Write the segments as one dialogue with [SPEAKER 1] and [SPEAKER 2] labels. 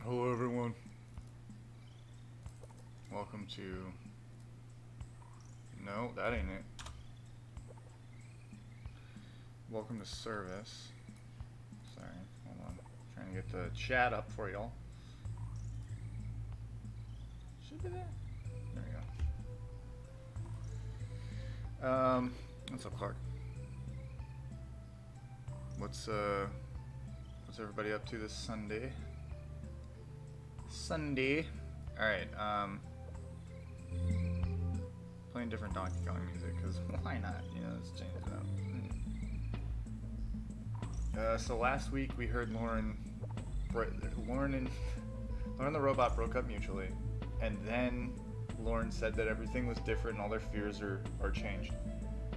[SPEAKER 1] Hello everyone. Welcome to... No, that ain't it. Welcome to service. Sorry, hold on. Trying to get the chat up for y'all. Should be there. There we go. What's up, Clark? What's everybody up to this Sunday? Alright, playing different Donkey Kong music, because why not? You know, let's change it up. So last week we heard Lauren the robot broke up mutually, and then Lauren said that everything was different and all their fears are changed.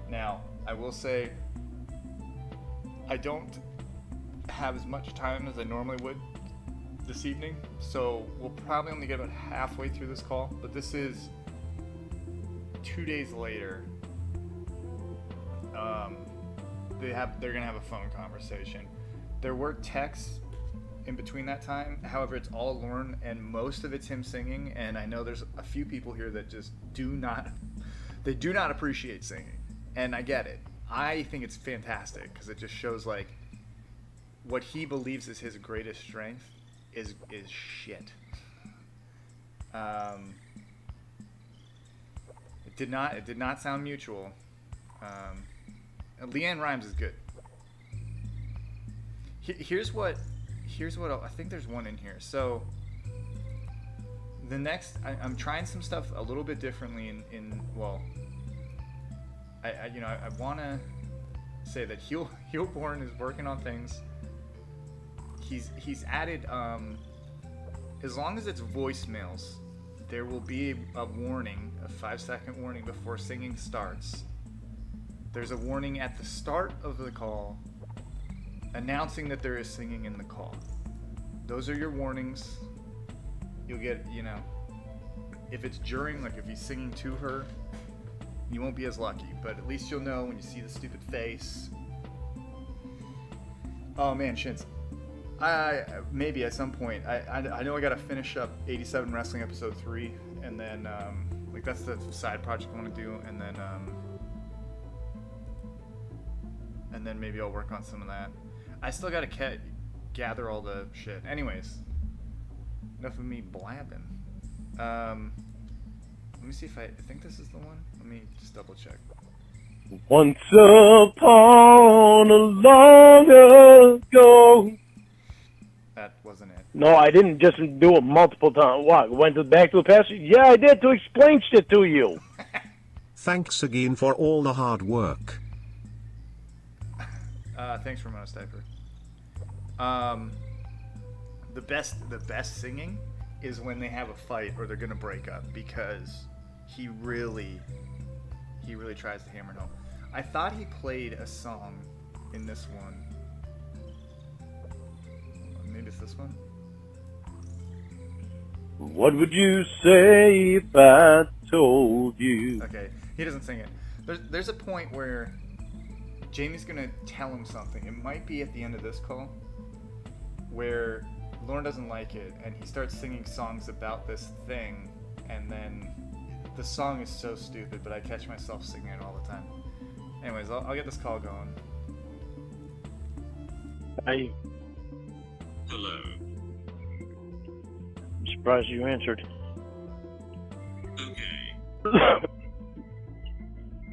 [SPEAKER 1] Now, I will say, I don't have as much time as I normally would this evening, so we'll probably only get about halfway through this call, but this is 2 days later. They're gonna have a phone conversation. There were texts in between that time, however it's all Lauren and most of it's him singing, and I know there's a few people here that just do not appreciate singing, and I get it. I think it's fantastic because it just shows like what he believes is his greatest strength is shit. It did not sound mutual. Leanne Rhymes is good. Here's what I think there's one in here. So the next, I'm trying some stuff a little bit differently I want to say that Heelborn is working on things. He's added, as long as it's voicemails, there will be a warning, a 5-second warning before singing starts. There's a warning at the start of the call announcing that there is singing in the call. Those are your warnings. You'll get, if it's during, like if he's singing to her, you won't be as lucky, but at least you'll know when you see the stupid face. Oh man, Shins. Maybe at some point. I know I gotta finish up 87 Wrestling Episode 3, and then that's the side project I want to do, and then maybe I'll work on some of that. I still gotta gather all the shit. Anyways, enough of me blabbing. Let me see if I think this is the one. Let me just double check.
[SPEAKER 2] Once upon a long ago.
[SPEAKER 1] That wasn't it.
[SPEAKER 2] No, I didn't just do it multiple times. What? Went back to the past? Yeah, I did, to explain shit to you.
[SPEAKER 3] Thanks again for all the hard work.
[SPEAKER 1] Thanks, Ramona Stiper. The best singing is when they have a fight or they're gonna break up, because he really tries to hammer it home. I thought he played a song in this one. Maybe it's this one.
[SPEAKER 2] What would you say if I told you?
[SPEAKER 1] Okay, he doesn't sing it. There's a point where Jamie's gonna tell him something. It might be at the end of this call, where Lauren doesn't like it, and he starts singing songs about this thing, and then the song is so stupid, but I catch myself singing it all the time. Anyways, I'll get this call going.
[SPEAKER 2] Hi.
[SPEAKER 4] Hello.
[SPEAKER 2] I'm surprised you answered.
[SPEAKER 4] Okay.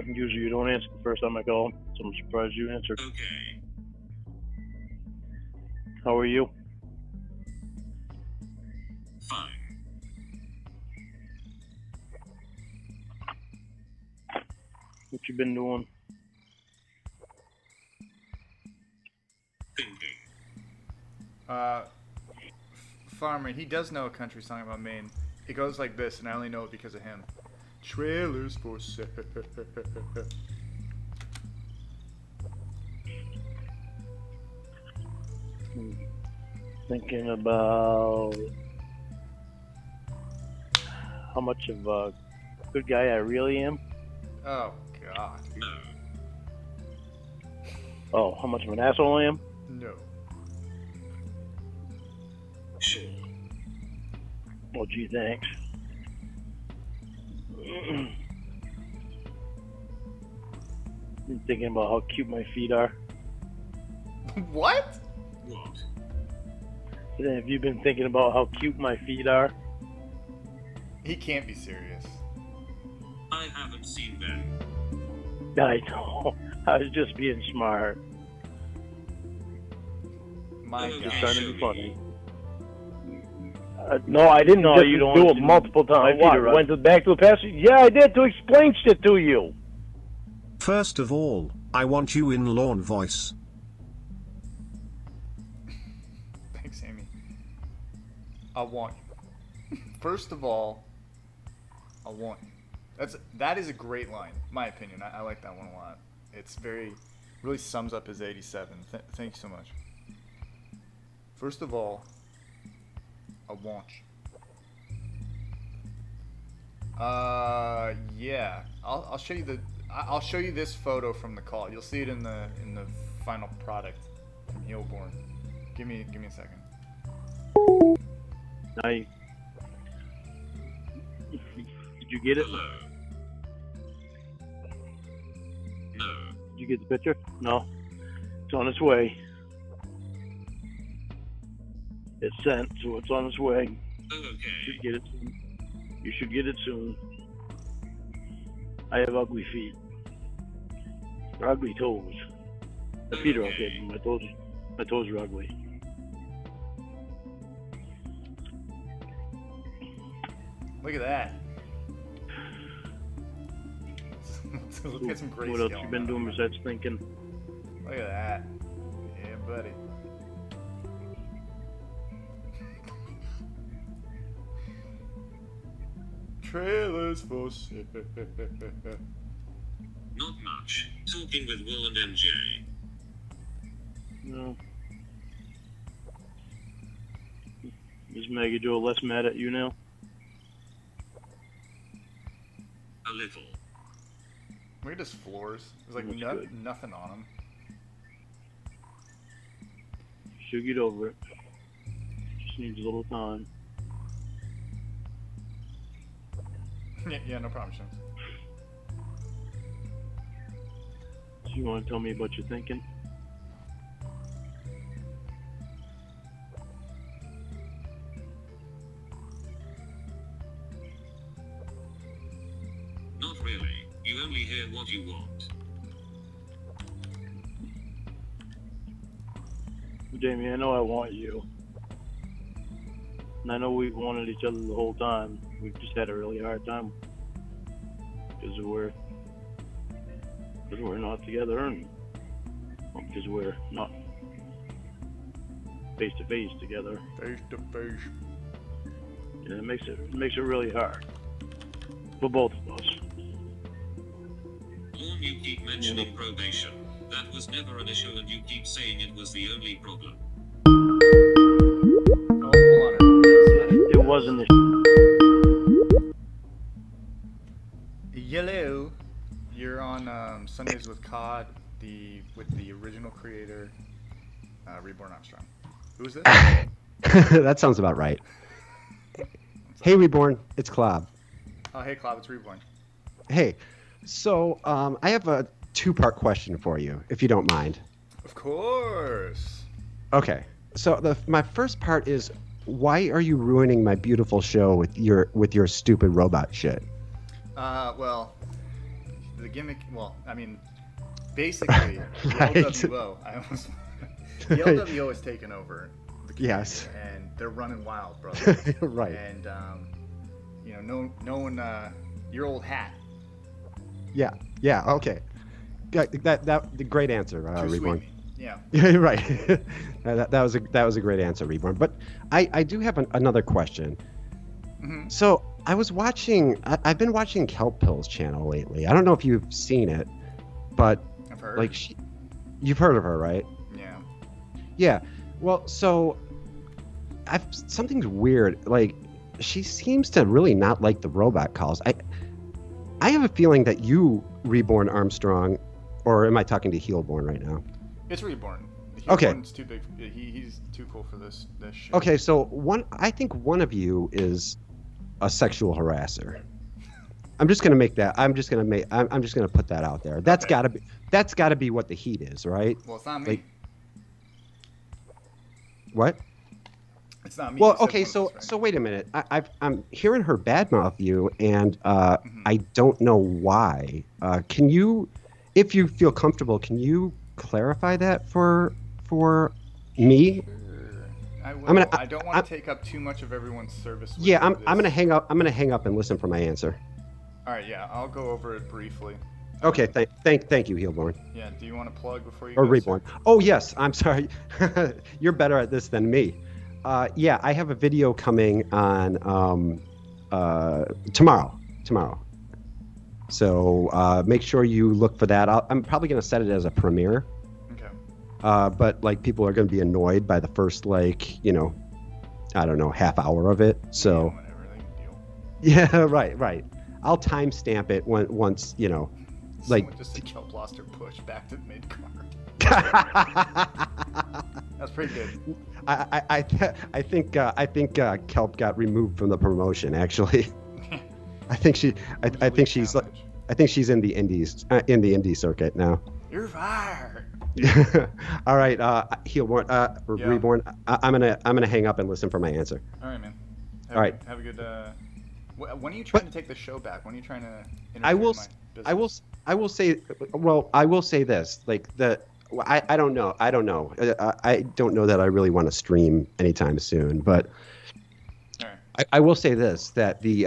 [SPEAKER 2] Usually you don't answer the first time I call, so I'm surprised you answered.
[SPEAKER 4] Okay.
[SPEAKER 2] How are you?
[SPEAKER 4] Fine.
[SPEAKER 2] What you been doing?
[SPEAKER 4] Thinking.
[SPEAKER 1] Farmer, he does know a country song about Maine. It goes like this, and I only know it because of him. Trailers for sale.
[SPEAKER 2] Thinking about how much of a good guy I really am.
[SPEAKER 1] Oh, God.
[SPEAKER 4] No.
[SPEAKER 2] Oh, how much of an asshole I am?
[SPEAKER 1] No.
[SPEAKER 4] Sure.
[SPEAKER 2] Well, gee, thanks. Been thinking about how cute my feet are.
[SPEAKER 1] What?
[SPEAKER 4] What?
[SPEAKER 2] Have you been thinking about how cute my feet are?
[SPEAKER 1] He can't be serious.
[SPEAKER 4] I haven't seen them.
[SPEAKER 2] I know. I was just being smart.
[SPEAKER 1] My
[SPEAKER 4] Okay.
[SPEAKER 2] Just
[SPEAKER 1] God.
[SPEAKER 2] trying to
[SPEAKER 4] show
[SPEAKER 2] be funny.
[SPEAKER 4] me.
[SPEAKER 2] No, I didn't.
[SPEAKER 5] No,
[SPEAKER 2] just
[SPEAKER 3] you don't
[SPEAKER 2] do
[SPEAKER 3] want
[SPEAKER 2] it
[SPEAKER 3] to-
[SPEAKER 2] multiple times.
[SPEAKER 3] My feet are
[SPEAKER 2] What?
[SPEAKER 3] up.
[SPEAKER 2] Went back to the past? Yeah, I did to explain shit to you.
[SPEAKER 3] First of all, I want you in lawn voice.
[SPEAKER 1] Thanks, Amy. I want you. First of all, I want you. That is a great line, my opinion. I like that one a lot. It's really sums up his 87. Thank you so much. First of all, I want you. Yeah. I'll show you I'll show you this photo from the call. You'll see it in the final product from Heelborn. Give me a second.
[SPEAKER 2] Did you get it?
[SPEAKER 4] Hello. No.
[SPEAKER 2] Did you get the picture? No. It's on its way. It's sent, so it's on its way.
[SPEAKER 4] Oh,
[SPEAKER 2] You
[SPEAKER 4] okay.
[SPEAKER 2] should get it soon. You should get it soon. I have ugly feet. Or ugly toes. The feet are okay, but my toes are ugly.
[SPEAKER 1] Look at that. Look at some great
[SPEAKER 2] What else you been doing besides thinking?
[SPEAKER 1] Look at that. Yeah, buddy. Trailers for sale.
[SPEAKER 4] Not much. Talking with Will and MJ.
[SPEAKER 2] No. Is Maggie Joe less mad at you now?
[SPEAKER 4] A little.
[SPEAKER 1] Look at his floors. There's like
[SPEAKER 2] That's good.
[SPEAKER 1] nothing on them.
[SPEAKER 2] She'll get over it. Just needs a little time.
[SPEAKER 1] Yeah, no problem, Shane.
[SPEAKER 2] So you want to tell me about your thinking?
[SPEAKER 4] Not really. You only hear what you want.
[SPEAKER 2] Jamie, I know I want you. And I know we've wanted each other the whole time. We've just had a really hard time. Because we're not together and because we're not face to face together.
[SPEAKER 1] Face to face.
[SPEAKER 2] And it makes it really hard. For both of us.
[SPEAKER 4] Lorne, you keep mentioning probation. That was never an issue and you keep saying it was the only problem.
[SPEAKER 1] Oh, hold on.
[SPEAKER 2] It wasn't a
[SPEAKER 1] Yellow. You're on Sundays with Cawd, with the original creator, Reborn Armstrong. Who's this?
[SPEAKER 6] That sounds about right. Hey, Reborn, it's Clob.
[SPEAKER 1] Oh, hey, Clob, it's Reborn.
[SPEAKER 6] Hey, so I have a two-part question for you, if you don't mind.
[SPEAKER 1] Of course.
[SPEAKER 6] Okay, so my first part is, why are you ruining my beautiful show with your stupid robot shit?
[SPEAKER 1] Well, the gimmick. Well, I mean, basically, the
[SPEAKER 6] Right.
[SPEAKER 1] LWO. The LWO has taken over. The community,
[SPEAKER 6] Yes.
[SPEAKER 1] And they're running wild, brother.
[SPEAKER 6] Right.
[SPEAKER 1] And no one. Your old hat.
[SPEAKER 6] Yeah. Okay. That great answer,
[SPEAKER 1] Too
[SPEAKER 6] Reborn.
[SPEAKER 1] sweet. Yeah.
[SPEAKER 6] Yeah, right. that was a great answer, Reborn. But I do have another question.
[SPEAKER 1] Mhm.
[SPEAKER 6] So I've been watching Kelp Pill's channel lately. I don't know if you've seen it, but
[SPEAKER 1] I've heard.
[SPEAKER 6] like you've heard of her, right?
[SPEAKER 1] Yeah.
[SPEAKER 6] Yeah. Well, so something's weird. Like she seems to really not like the robot calls. I have a feeling that you, Reborn Armstrong, or am I talking to Heelborn right now?
[SPEAKER 1] It's Reborn.
[SPEAKER 6] Okay.
[SPEAKER 1] He's too big. He's too cool for this shit.
[SPEAKER 6] Okay, so I think one of you is a sexual harasser. I'm just gonna put that out there. That's
[SPEAKER 1] Okay.
[SPEAKER 6] gotta be what the heat is, right?
[SPEAKER 1] Well, it's not me.
[SPEAKER 6] Like, what?
[SPEAKER 1] It's not me.
[SPEAKER 6] Well,
[SPEAKER 1] You said
[SPEAKER 6] okay,
[SPEAKER 1] one of us, right?
[SPEAKER 6] so wait a minute. I'm hearing her badmouth you, and
[SPEAKER 1] Mm-hmm.
[SPEAKER 6] I don't know why. Can you, if you feel comfortable, can you clarify that for me?
[SPEAKER 1] Sure. I will.
[SPEAKER 6] gonna-
[SPEAKER 1] I don't want to take up too much of everyone's service. With
[SPEAKER 6] Yeah, I'm
[SPEAKER 1] this.
[SPEAKER 6] gonna hang up. I'm gonna hang up and listen for my answer.
[SPEAKER 1] All right. Yeah, I'll go over it briefly.
[SPEAKER 6] Okay, thank you, Heelborn.
[SPEAKER 1] Yeah. Do you want to plug before you
[SPEAKER 6] Or
[SPEAKER 1] go?
[SPEAKER 6] Reborn. Oh yes, I'm sorry. You're better at this than me. Yeah, I have a video coming on tomorrow. So make sure you look for that. I'm probably gonna set it as a premiere.
[SPEAKER 1] Okay.
[SPEAKER 6] But like people are gonna be annoyed by the first I don't know, half hour of it. So
[SPEAKER 1] Yeah, whatever. They can deal.
[SPEAKER 6] yeah, right. I'll timestamp it once.
[SPEAKER 1] Someone just a Kelp lost her push back to mid card. That's pretty good.
[SPEAKER 6] I think Kelp got removed from the promotion. Actually, I think she's in the indies in the indie circuit now.
[SPEAKER 1] You're fired.
[SPEAKER 6] All right, Reborn. I'm gonna hang up and listen for my answer.
[SPEAKER 1] All right, man.
[SPEAKER 6] All right.
[SPEAKER 1] Have a good. When are you trying to take the show back? When are you trying to?
[SPEAKER 6] I will.
[SPEAKER 1] My
[SPEAKER 6] I will. I will say. Well, I will say this. Like I don't know. I don't know that I really want to stream anytime soon. But
[SPEAKER 1] All right.
[SPEAKER 6] I will say this: that the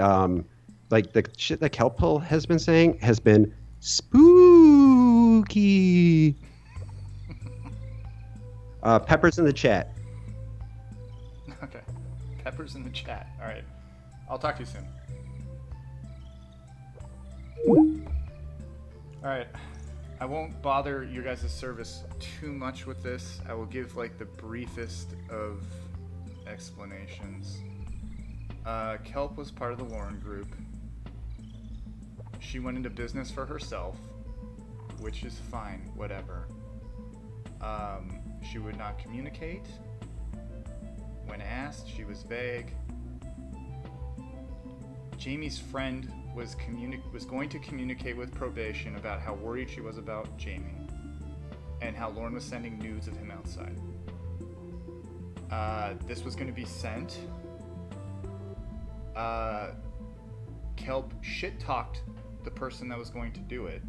[SPEAKER 6] the shit that Kelp Pill has been saying has been spooky. Pepper's in the chat.
[SPEAKER 1] Okay. Pepper's in the chat. All right. I'll talk to you soon. All right. I won't bother your guys' service too much with this. I will give like the briefest of explanations. Kelp was part of the Lauren group. She went into business for herself, which is fine, whatever. She would not communicate. When asked, she was vague. Jamie's friend was going to communicate with probation about how worried she was about Jamie and how Lauren was sending nudes of him outside. This was going to be sent. Kelp shit-talked the person that was going to do it,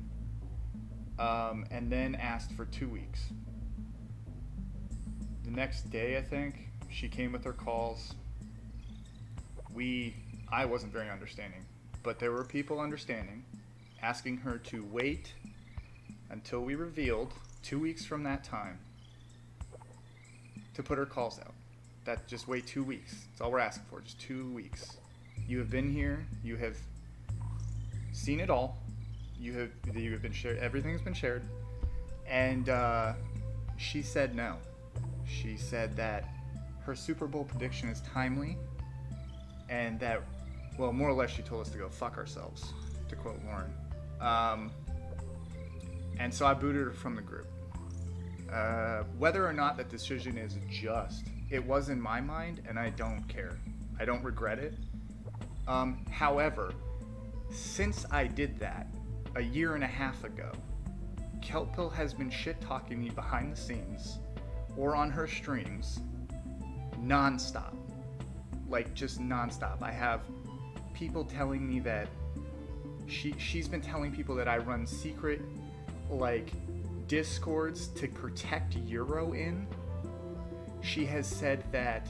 [SPEAKER 1] and then asked for 2 weeks. The next day, I think, she came with her calls. I wasn't very understanding, but there were people understanding, asking her to wait until we revealed 2 weeks from that time to put her calls out. Just wait 2 weeks. That's all we're asking for, just 2 weeks. You have been here. You have seen it all. You have been shared. Everything's been shared. And she said no. She said that her Super Bowl prediction is timely, and that, well, more or less, she told us to go fuck ourselves, to quote Lauren. And so I booted her from the group. Whether or not that decision is just, it was in my mind, and I don't care. I don't regret it. However, since I did that a year and a half ago, Kelp Pill has been shit-talking me behind the scenes or on her streams non-stop. Like, just non-stop. I have people telling me that she's been telling people that I run secret, like, discords to protect Euro in. She has said that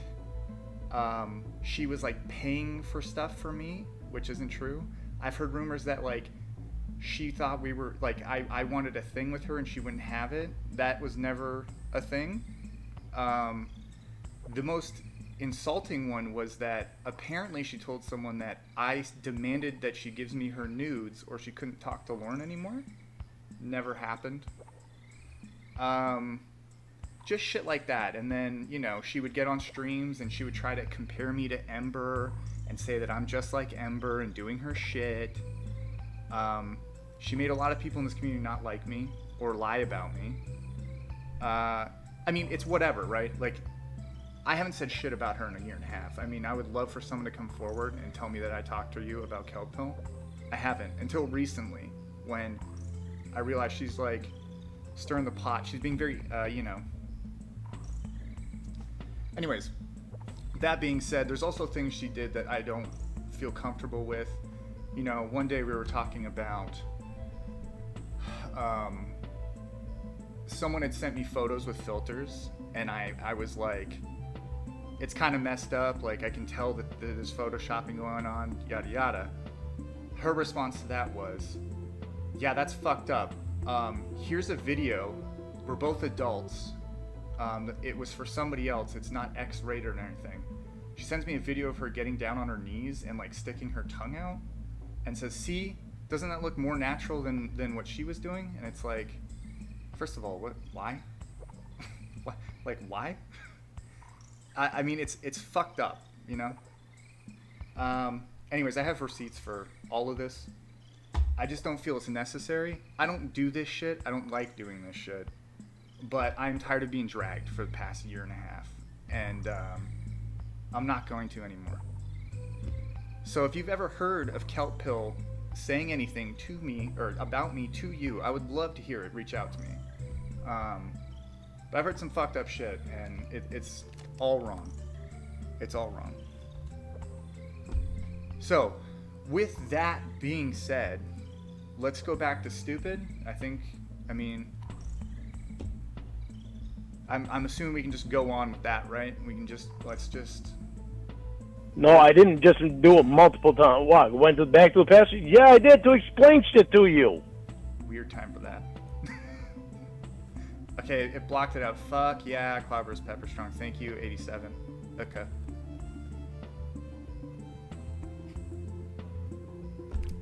[SPEAKER 1] she was, like, paying for stuff for me, which isn't true. I've heard rumors that, like, she thought we were, like, I wanted a thing with her and she wouldn't have it. That was never a thing. The most insulting one was that apparently she told someone that I demanded that she gives me her nudes or she couldn't talk to Lauren anymore. Never happened. Just shit like that. And then, you know, she would get on streams and she would try to compare me to Ember and say that I'm just like Ember and doing her shit. She made a lot of people in this community not like me or lie about me. I mean, it's whatever, right? Like, I haven't said shit about her in a year and a half. I mean, I would love for someone to come forward and tell me that I talked to you about Kelp Pill. I haven't until recently, when I realized she's like stirring the pot. She's being very, you know. Anyways, that being said, there's also things she did that I don't feel comfortable with. You know, one day we were talking about someone had sent me photos with filters, and I was like, it's kind of messed up, like I can tell that there's photoshopping going on, yada yada. Her response to that was, yeah, that's fucked up. Here's a video, we're both adults, it was for somebody else, it's not X-rated or anything. She sends me a video of her getting down on her knees and like sticking her tongue out and says, see, doesn't that look more natural than what she was doing? And it's like, first of all, what, why? Like, why? I mean, it's fucked up, you know? Anyways, I have receipts for all of this. I just don't feel it's necessary. I don't do this shit. I don't like doing this shit. But I'm tired of being dragged for the past year and a half. And I'm not going to anymore. So if you've ever heard of Kelp Pill saying anything to me or about me to you, I would love to hear it. Reach out to me. But I've heard some fucked up shit, and it's all wrong. It's all wrong. So, with that being said, let's go back to stupid. I'm assuming we can just go on with that, right? Let's just.
[SPEAKER 2] No, I didn't just do it multiple times. What? Went back to the past? Yeah, I did, to explain shit to you.
[SPEAKER 1] Weird time for that. Okay, it blocked it out. Fuck yeah, Clob vs. Pepper Strong. Thank you, 87. Okay.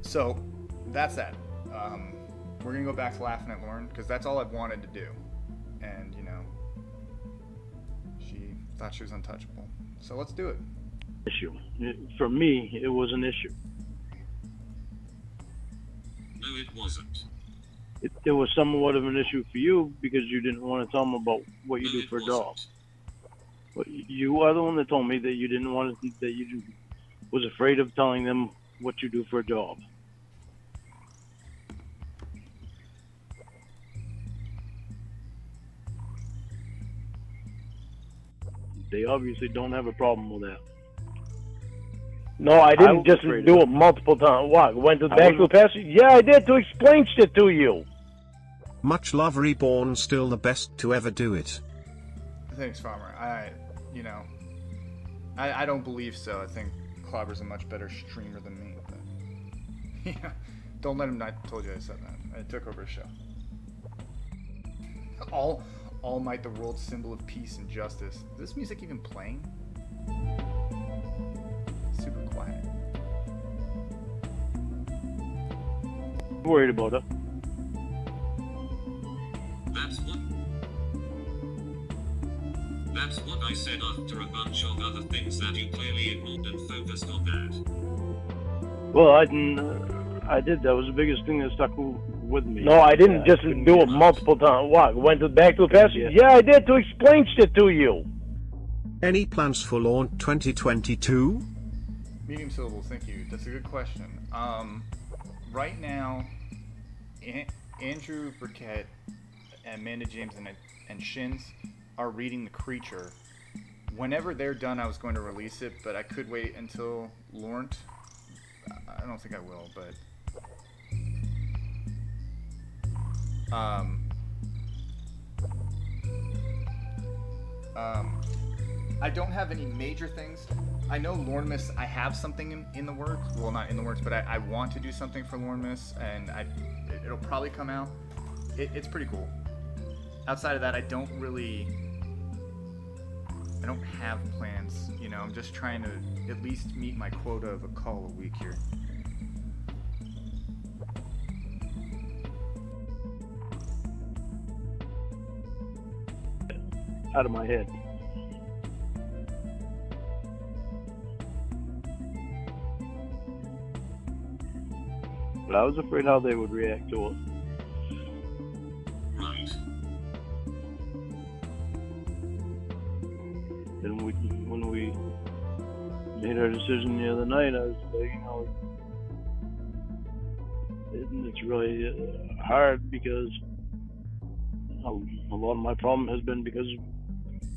[SPEAKER 1] So, that's that. We're gonna go back to laughing at Lauren, because that's all I've wanted to do. And, you know, she thought she was untouchable. So let's do it.
[SPEAKER 2] Issue. For me, it was an issue.
[SPEAKER 4] No, it wasn't.
[SPEAKER 2] It was somewhat of an issue for you because you didn't want to tell them about what you
[SPEAKER 4] No,
[SPEAKER 2] do for a
[SPEAKER 4] it
[SPEAKER 2] job.
[SPEAKER 4] wasn't.
[SPEAKER 2] But you are the one that told me that you didn't want to, that you was afraid of telling them what you do for a job. They obviously don't have a problem with that. No, I didn't just do it multiple times. What? Went back to the past? Yeah, I did, to explain shit to you.
[SPEAKER 3] Much love, Reborn, still the best to ever do it.
[SPEAKER 1] Thanks, Farmer. I don't believe so. I think Clobber's a much better streamer than me. But yeah, don't let him know I told you I said that. I took over his show. All Might, the world's symbol of peace and justice. Is this music even playing? Super quiet.
[SPEAKER 2] Worried about it.
[SPEAKER 4] That's what I said after a bunch of other things that you clearly ignored and focused on that.
[SPEAKER 2] Well, I did. That was the biggest thing that stuck with me. No, I didn't just do it multiple times. What? Went back to the past? Yeah, I did, to explain shit to you.
[SPEAKER 3] Any plans for launch 2022?
[SPEAKER 1] Medium syllables, thank you. That's a good question. Right now, Andrew Burkett, Amanda James, and Shins are reading The Creature. Whenever they're done, I was going to release it, but I could wait until Laurent. I don't think I will, but I don't have any major things. I know Lornmus, I have something in the works. Well, not in the works, but I want to do something for Lornmus, and it'll probably come out. It's pretty cool. Outside of that, I don't have plans. You know, I'm just trying to at least meet my quota of a call a week here.
[SPEAKER 2] Out of my head. But I was afraid how they would react to it.
[SPEAKER 4] Right.
[SPEAKER 2] And when we made our decision the other night, I was like, it's really hard because a lot of my problem has been because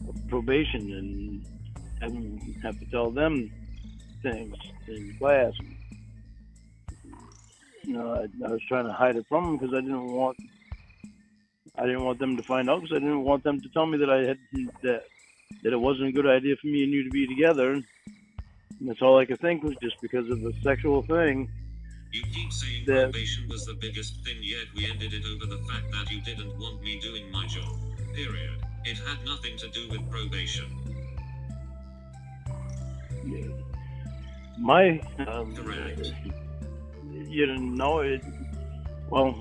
[SPEAKER 2] of probation, and I have to tell them things in class. I was trying to hide it from them because I didn't want them to find out, because I didn't want them to tell me that that it wasn't a good idea for me and you to be together. And that's all I could think was just because of the sexual thing.
[SPEAKER 4] You keep saying probation was the biggest thing, yet we ended it over the fact that you didn't want me doing my job. Period. It had nothing to do with probation.
[SPEAKER 2] Yeah. My
[SPEAKER 4] Correct.
[SPEAKER 2] You didn't know it. Well,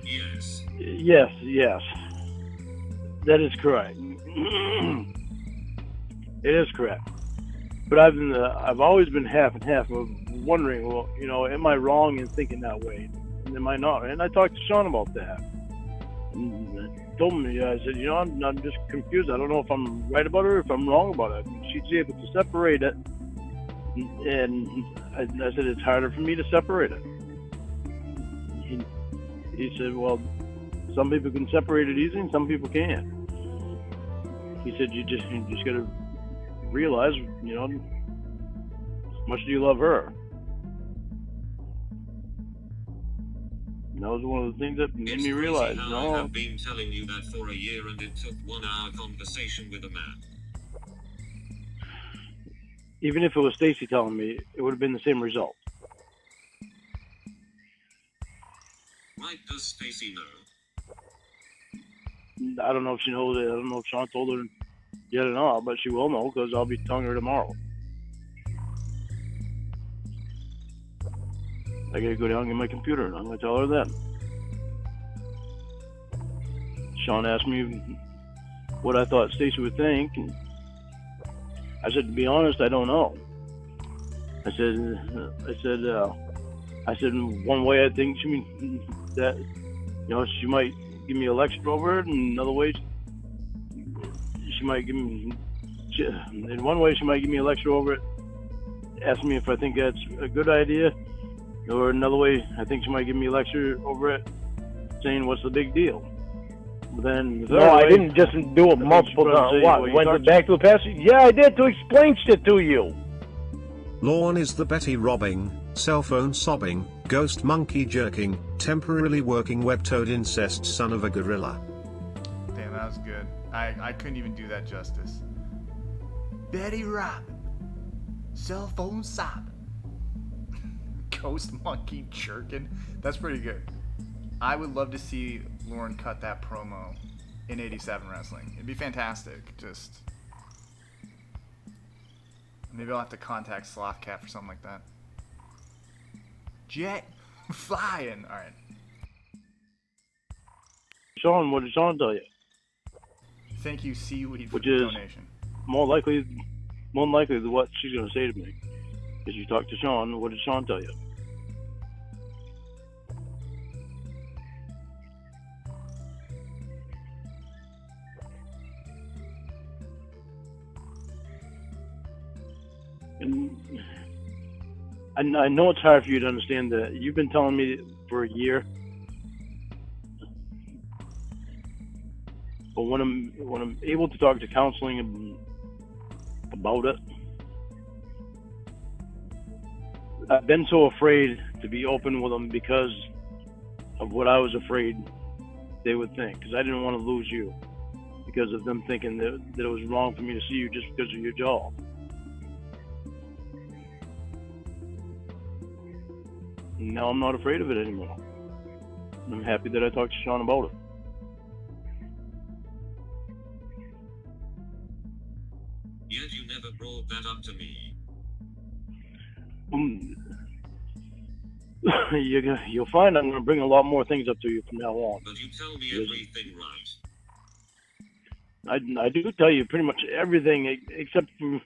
[SPEAKER 4] Yes.
[SPEAKER 2] Yes. That is correct. It is correct. But I've always been half and half of wondering, well, am I wrong in thinking that way? And am I not? And I talked to Sean about that. And I told him, I said, I'm just confused. I don't know if I'm right about it or if I'm wrong about it. She's able to separate it. And I said, it's harder for me to separate it. He said, well, some people can separate it easy and some people can't. He said, you just got to realize, how much do you love her? And that was one of the things that made me realize,
[SPEAKER 4] I have been telling you that for a year, and it took 1 hour conversation with a man.
[SPEAKER 2] Even if it was Stacy telling me, it would have been the same result.
[SPEAKER 4] Right, does Stacy know?
[SPEAKER 2] I don't know if she knows it. I don't know if Sean told her yet or not, but she will know because I'll be telling her tomorrow. I gotta go down and get my computer, and I'm gonna tell her then. Sean asked me what I thought Stacy would think, and I said, to be honest, I don't know. I said, one way I think she might give me a lecture over it, and another way she might give me. In one way, she might give me a lecture over it, ask me if I think that's a good idea, or another way, I think she might give me a lecture over it, saying what's the big deal. But then
[SPEAKER 7] I didn't just do it multiple times. What? Went it back to the pastor? Yeah, I did, to explain shit to you.
[SPEAKER 3] Lorne is the Betty robbing, cell phone sobbing, ghost monkey jerking, temporarily working webtoad incest son of a gorilla.
[SPEAKER 1] Damn, that was good. I couldn't even do that justice. Betty Robin, cell phone sobbing, ghost monkey jerking. That's pretty good. I would love to see Lauren cut that promo in 87 Wrestling. It'd be fantastic. Just maybe I'll have to contact Slothcat for something like that. Jet flying. All right.
[SPEAKER 2] Sean, what did Sean tell you?
[SPEAKER 1] Thank you, Seaweed, for
[SPEAKER 2] Which
[SPEAKER 1] the
[SPEAKER 2] is
[SPEAKER 1] donation.
[SPEAKER 2] more likely what she's gonna say to me. If you talk to Sean, what did Sean tell you? And I know it's hard for you to understand that. You've been telling me for a year, but when I'm able to talk to counseling about it, I've been so afraid to be open with them because of what I was afraid they would think. Because I didn't want to lose you because of them thinking that it was wrong for me to see you just because of your job. Now I'm not afraid of it anymore. I'm happy that I talked to Sean about it.
[SPEAKER 4] Yet you never brought that up to me.
[SPEAKER 2] You'll find I'm going to bring a lot more things up to you from now on.
[SPEAKER 4] But you tell me everything right.
[SPEAKER 2] I do tell you pretty much everything except for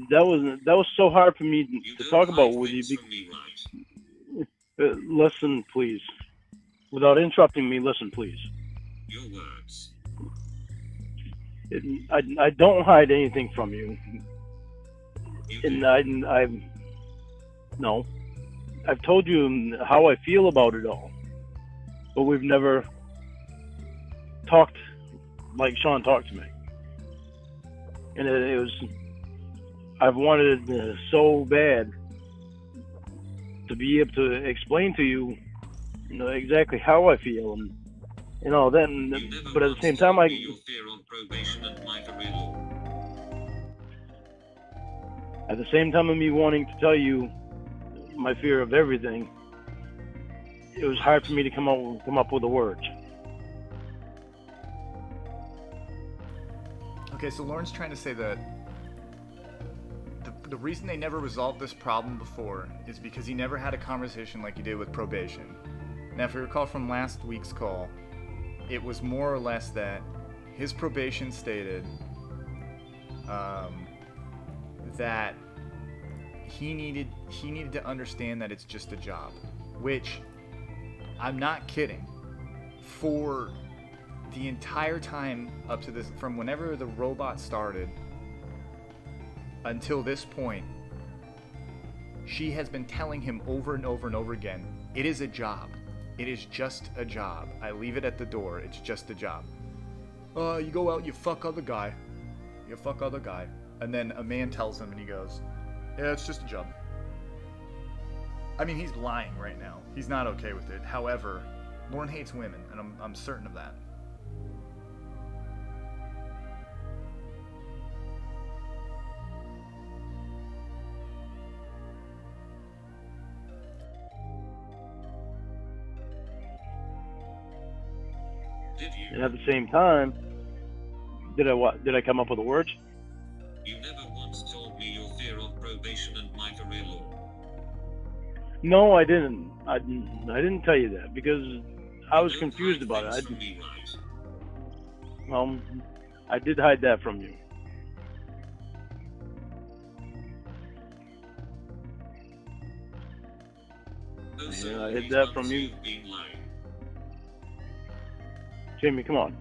[SPEAKER 2] that was so hard for me to talk about with you. Listen, please. Without interrupting me, listen, please.
[SPEAKER 4] Your words.
[SPEAKER 2] I don't hide anything from you. And no, I've told you how I feel about it all, but we've never talked like Sean talked to me. And it was, I've wanted so bad to be able to explain to you, exactly how I feel, and then. But at the same time,
[SPEAKER 4] your fear on probation and my career law.
[SPEAKER 2] At the same time of me wanting to tell you my fear of everything, it was hard for me to come up with the words.
[SPEAKER 1] Okay, so Lauren's trying to say that the reason they never resolved this problem before is because he never had a conversation like he did with probation. Now, if you recall from last week's call, it was more or less that his probation stated that he needed to understand that it's just a job, which I'm not kidding. For the entire time up to this, from whenever the robot started until this point, she has been telling him over and over and over again, it is a job. It is just a job. I leave it at the door. It's just a job. You go out, you fuck other guy. You fuck other guy. And then a man tells him and he goes, yeah, it's just a job. I mean, he's lying right now. He's not okay with it. However, Lauren hates women, and I'm certain of that.
[SPEAKER 4] Did you?
[SPEAKER 2] And at the same time, did I come up with the words?
[SPEAKER 4] You never once told me your fear of probation and my career law.
[SPEAKER 2] No, I didn't. I didn't tell you that because I was confused about it.
[SPEAKER 4] From me, right?
[SPEAKER 2] I did hide that from you.
[SPEAKER 4] Also,
[SPEAKER 2] I hid that from you.
[SPEAKER 4] You've been lying.
[SPEAKER 2] Jamie, come on.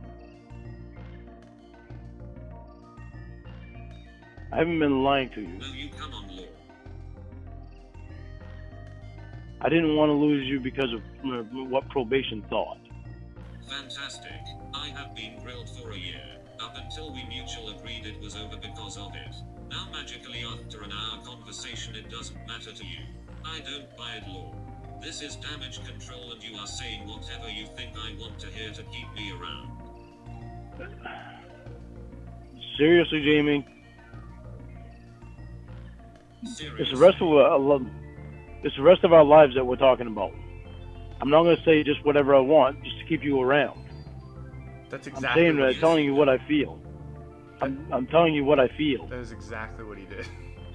[SPEAKER 2] I haven't been lying to you.
[SPEAKER 4] No, you come on, law.
[SPEAKER 2] I didn't want to lose you because of what probation thought.
[SPEAKER 4] Fantastic. I have been grilled for a year, up until we mutually agreed it was over because of it. Now magically after an hour conversation it doesn't matter to you. I don't buy it, law. This is damage control and you are saying whatever you think I want to hear to keep me around.
[SPEAKER 2] Seriously, Jamie?
[SPEAKER 4] Seriously.
[SPEAKER 2] It's the rest of our lives that we're talking about. I'm not going to say just whatever I want, just to keep you around.
[SPEAKER 1] That's exactly.
[SPEAKER 2] I'm saying that, telling you what I feel. I'm telling you what I feel.
[SPEAKER 1] That is exactly what he did.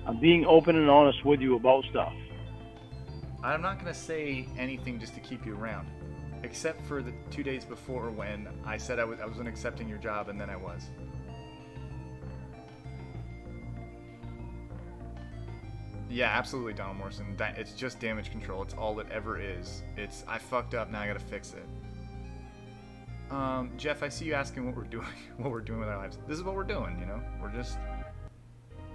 [SPEAKER 2] I'm being open and honest with you about stuff.
[SPEAKER 1] I'm not going to say anything just to keep you around, except for the 2 days before when I said I wasn't accepting your job, and then I was. Yeah, absolutely, Donald Morrison. It's just damage control. It's all it ever is. It's, I fucked up, now I gotta fix it. Jeff, I see you asking what we're doing with our lives. This is what we're doing, We're just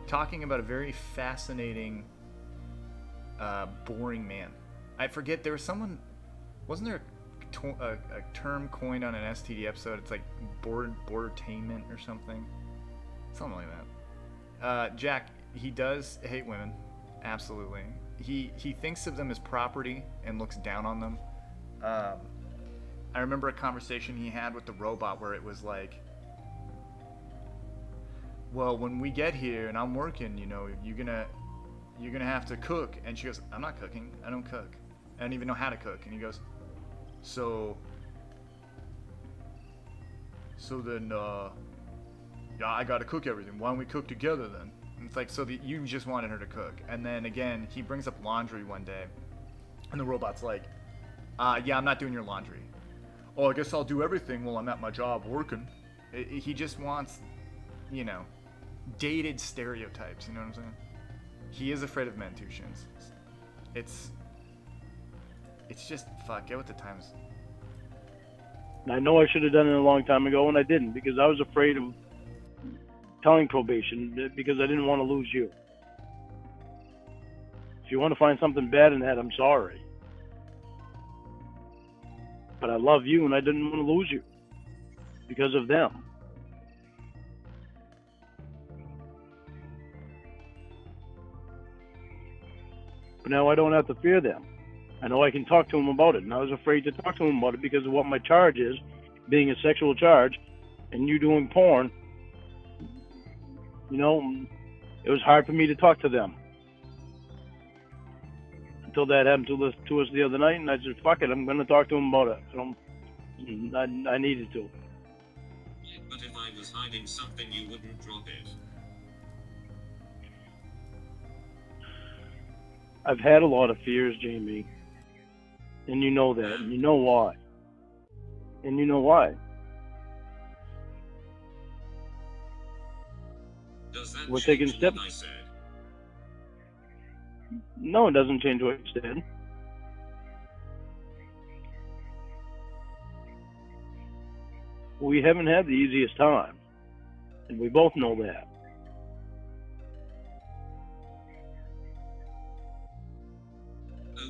[SPEAKER 1] talking about a very fascinating, boring man. I forget, there was someone, wasn't there a term coined on an STD episode? It's like bordertainment or something? Something like that. Jack, he does hate women. Absolutely. He thinks of them as property and looks down on them. I remember a conversation he had with the robot where it was like, well, when we get here and I'm working, you're gonna have to cook. And she goes, I'm not cooking. I don't cook. I don't even know how to cook. And he goes, so then, yeah, I gotta cook everything. Why don't we cook together then? And it's like, so you just wanted her to cook. And then again, he brings up laundry one day, and the robot's like, yeah, I'm not doing your laundry. Oh, I guess I'll do everything while I'm at my job working. He just wants, dated stereotypes, you know what I'm saying? He is afraid of men too, Shins. It's just, fuck, get with the times.
[SPEAKER 2] I know I should have done it a long time ago, and I didn't, because I was afraid of telling probation because I didn't want to lose you. If you want to find something bad in that, I'm sorry. But I love you and I didn't want to lose you because of them. But now I don't have to fear them. I know I can talk to them about it, and I was afraid to talk to them about it because of what my charge is, being a sexual charge, and you doing porn. You know, it was hard for me to talk to them. Until that happened to us the other night, and I said, fuck it, I'm going to talk to them about it. I needed to.
[SPEAKER 4] But if I was hiding something, you wouldn't drop it.
[SPEAKER 2] I've had a lot of fears, Jamie. And you know that, and you know why. And you know why.
[SPEAKER 4] Does that
[SPEAKER 2] We're
[SPEAKER 4] change
[SPEAKER 2] taking steps.
[SPEAKER 4] what I said?
[SPEAKER 2] No, it doesn't change what you said. We haven't had the easiest time. And we both know that.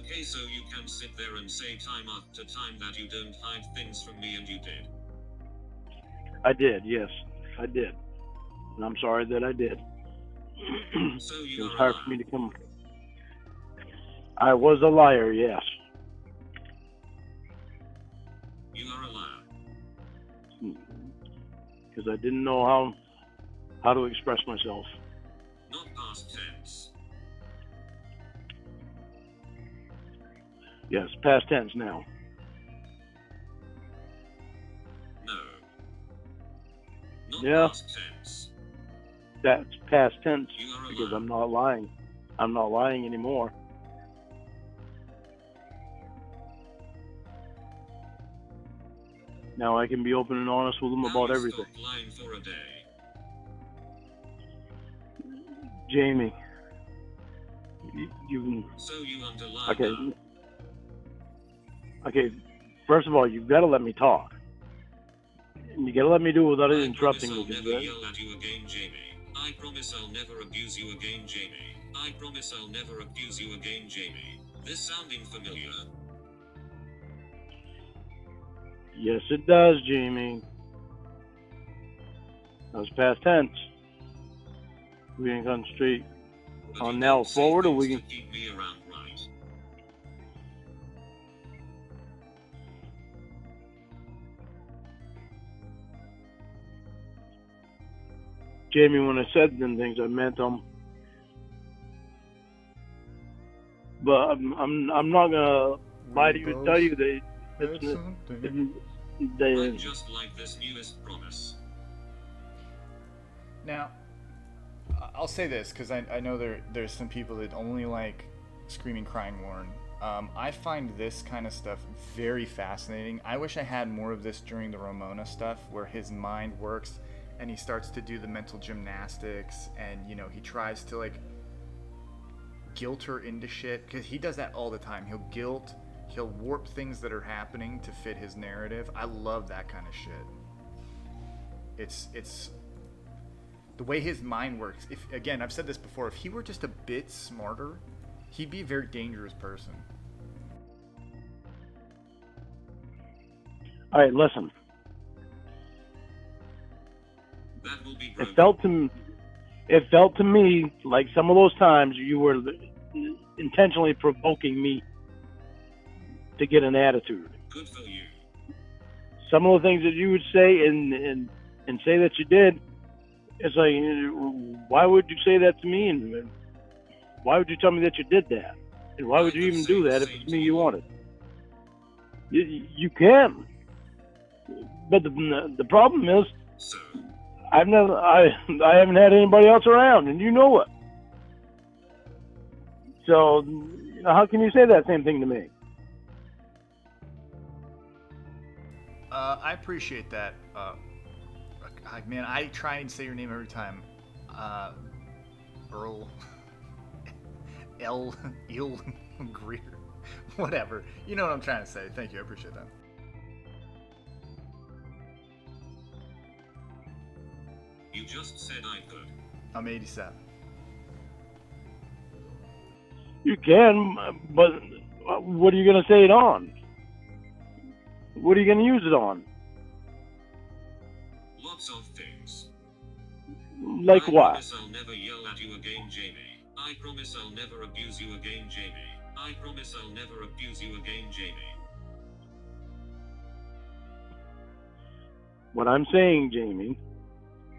[SPEAKER 4] Okay, so you can sit there and say time after time that you don't hide things from me, and you did.
[SPEAKER 2] I did, yes. I did. And I'm sorry that I did.
[SPEAKER 4] So
[SPEAKER 2] It
[SPEAKER 4] you
[SPEAKER 2] was
[SPEAKER 4] are
[SPEAKER 2] hard
[SPEAKER 4] a
[SPEAKER 2] for me
[SPEAKER 4] liar.
[SPEAKER 2] to come. I was a liar, yes.
[SPEAKER 4] You are a liar.
[SPEAKER 2] Because I didn't know how to express myself.
[SPEAKER 4] Not past tense.
[SPEAKER 2] Yes, past tense now.
[SPEAKER 4] No. Not
[SPEAKER 2] Yeah.
[SPEAKER 4] past tense.
[SPEAKER 2] That's past tense
[SPEAKER 4] You are a
[SPEAKER 2] because
[SPEAKER 4] liar.
[SPEAKER 2] I'm not lying. I'm not lying anymore. Now I can be open and honest with them
[SPEAKER 4] Now
[SPEAKER 2] about
[SPEAKER 4] you
[SPEAKER 2] everything.
[SPEAKER 4] stop lying for a day.
[SPEAKER 2] Jamie, you
[SPEAKER 4] So you underline
[SPEAKER 2] okay?
[SPEAKER 4] now.
[SPEAKER 2] Okay, first of all, you've got to let me talk. And you got to let me do it without
[SPEAKER 4] I
[SPEAKER 2] interrupting
[SPEAKER 4] promise
[SPEAKER 2] me.
[SPEAKER 4] I'll never yell at you again, Jamie. I promise I'll never abuse you again, Jamie. I promise I'll never accuse you again, Jamie. This sounding familiar?
[SPEAKER 2] Yes, it does, Jamie. That was past tense. We can concentrate
[SPEAKER 4] But
[SPEAKER 2] on
[SPEAKER 4] you
[SPEAKER 2] now
[SPEAKER 4] don't say
[SPEAKER 2] forward, or
[SPEAKER 4] things
[SPEAKER 2] we
[SPEAKER 4] to
[SPEAKER 2] can.
[SPEAKER 4] keep me around, right?
[SPEAKER 2] Jamie, when I said them things, I meant them. But I'm not gonna lie to you and tell you that
[SPEAKER 4] I'm just like this newest promise.
[SPEAKER 1] Now, I'll say this because I know there's some people that only like Screaming Crying Warren. I find this kind of stuff very fascinating. I wish I had more of this during the Ramona stuff where his mind works and he starts to do the mental gymnastics and, you know, he tries to like guilt her into shit because he does that all the time. He'll warp things that are happening to fit his narrative. I love that kind of shit. It's the way his mind works. If, again, I've said this before, if he were just a bit smarter, he'd be a very dangerous person.
[SPEAKER 2] All right, listen.
[SPEAKER 4] That will be
[SPEAKER 2] It
[SPEAKER 4] broken.
[SPEAKER 2] felt to me like some of those times you were intentionally provoking me to get an attitude.
[SPEAKER 4] Good for you.
[SPEAKER 2] Some of the things that you would say and say that you did, it's like, why would you say that to me? And why would you tell me that you did that? And why would you even do that if it's me you wanted? You can. But the problem is,
[SPEAKER 4] So,
[SPEAKER 2] I haven't had anybody else around, and you know it. So, how can you say that same thing to me?
[SPEAKER 1] I appreciate that. Man, I try and say your name every time. Earl. Il Greer. Whatever. You know what I'm trying to say. Thank you. I appreciate that.
[SPEAKER 4] you You just said I could.
[SPEAKER 1] I'm 87.
[SPEAKER 2] You can, but what are you going to say it on? What are you going to use it on?
[SPEAKER 4] Lots of things.
[SPEAKER 2] Like
[SPEAKER 4] I
[SPEAKER 2] what?
[SPEAKER 4] promise I'll never yell at you again, Jamie. I promise I'll never abuse you again, Jamie. I promise I'll never abuse you again, Jamie.
[SPEAKER 2] What I'm saying, Jamie,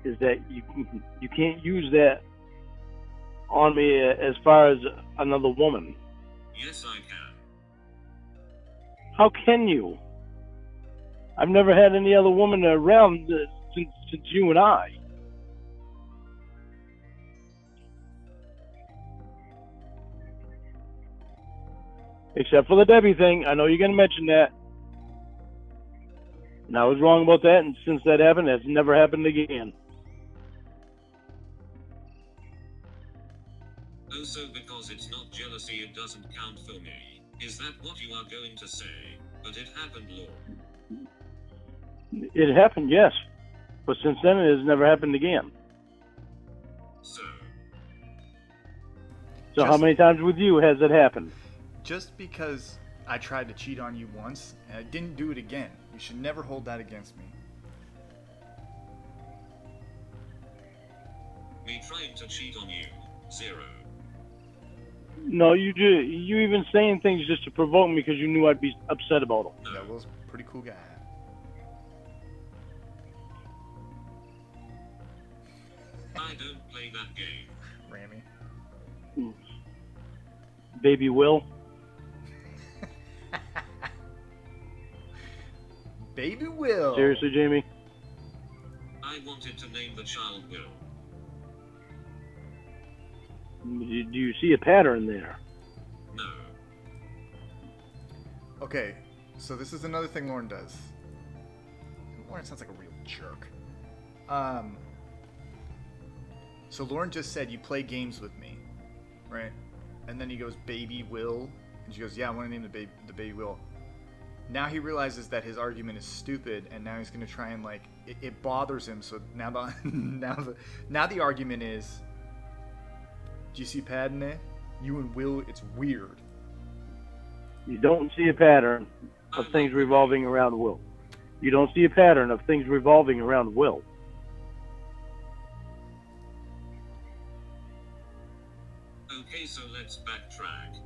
[SPEAKER 2] is that you can't use that on me as far as another woman.
[SPEAKER 4] Yes, I can.
[SPEAKER 2] How can you? I've never had any other woman around since you and I. Except for the Debbie thing. I know you're going to mention that. And I was wrong about that, and since that happened, that's never happened again.
[SPEAKER 4] Oh, so because it's not jealousy, it doesn't count for me. Is that what you are going to say? But it happened, Lord.
[SPEAKER 2] It happened, yes. But since then, it has never happened again. So how many times with you has it happened?
[SPEAKER 1] Just because I tried to cheat on you once and I didn't do it again, you should never hold that against me.
[SPEAKER 4] Me trying to cheat on you. 0.
[SPEAKER 2] No, you even saying things just to provoke me because you knew I'd be upset about them.
[SPEAKER 1] Yeah, Will's a pretty cool guy.
[SPEAKER 4] I don't play that game.
[SPEAKER 1] Rammy.
[SPEAKER 2] Baby Will.
[SPEAKER 1] Baby Will.
[SPEAKER 2] Seriously, Jamie?
[SPEAKER 4] I wanted to name the child Will.
[SPEAKER 2] Do you see a pattern there?
[SPEAKER 4] No.
[SPEAKER 1] Okay, so this is another thing Lauren does. Lauren sounds like a real jerk. So Lauren just said, you play games with me, right? And then he goes, Baby Will. And she goes, yeah, I want to name the baby Will. Now he realizes that his argument is stupid, and now he's going to try and, like, it bothers him. So now now the argument is, do you see Padme? You and Will, it's weird.
[SPEAKER 2] You don't see a pattern of things revolving around Will. You don't see a pattern of things revolving around Will.
[SPEAKER 4] Okay, so let's backtrack.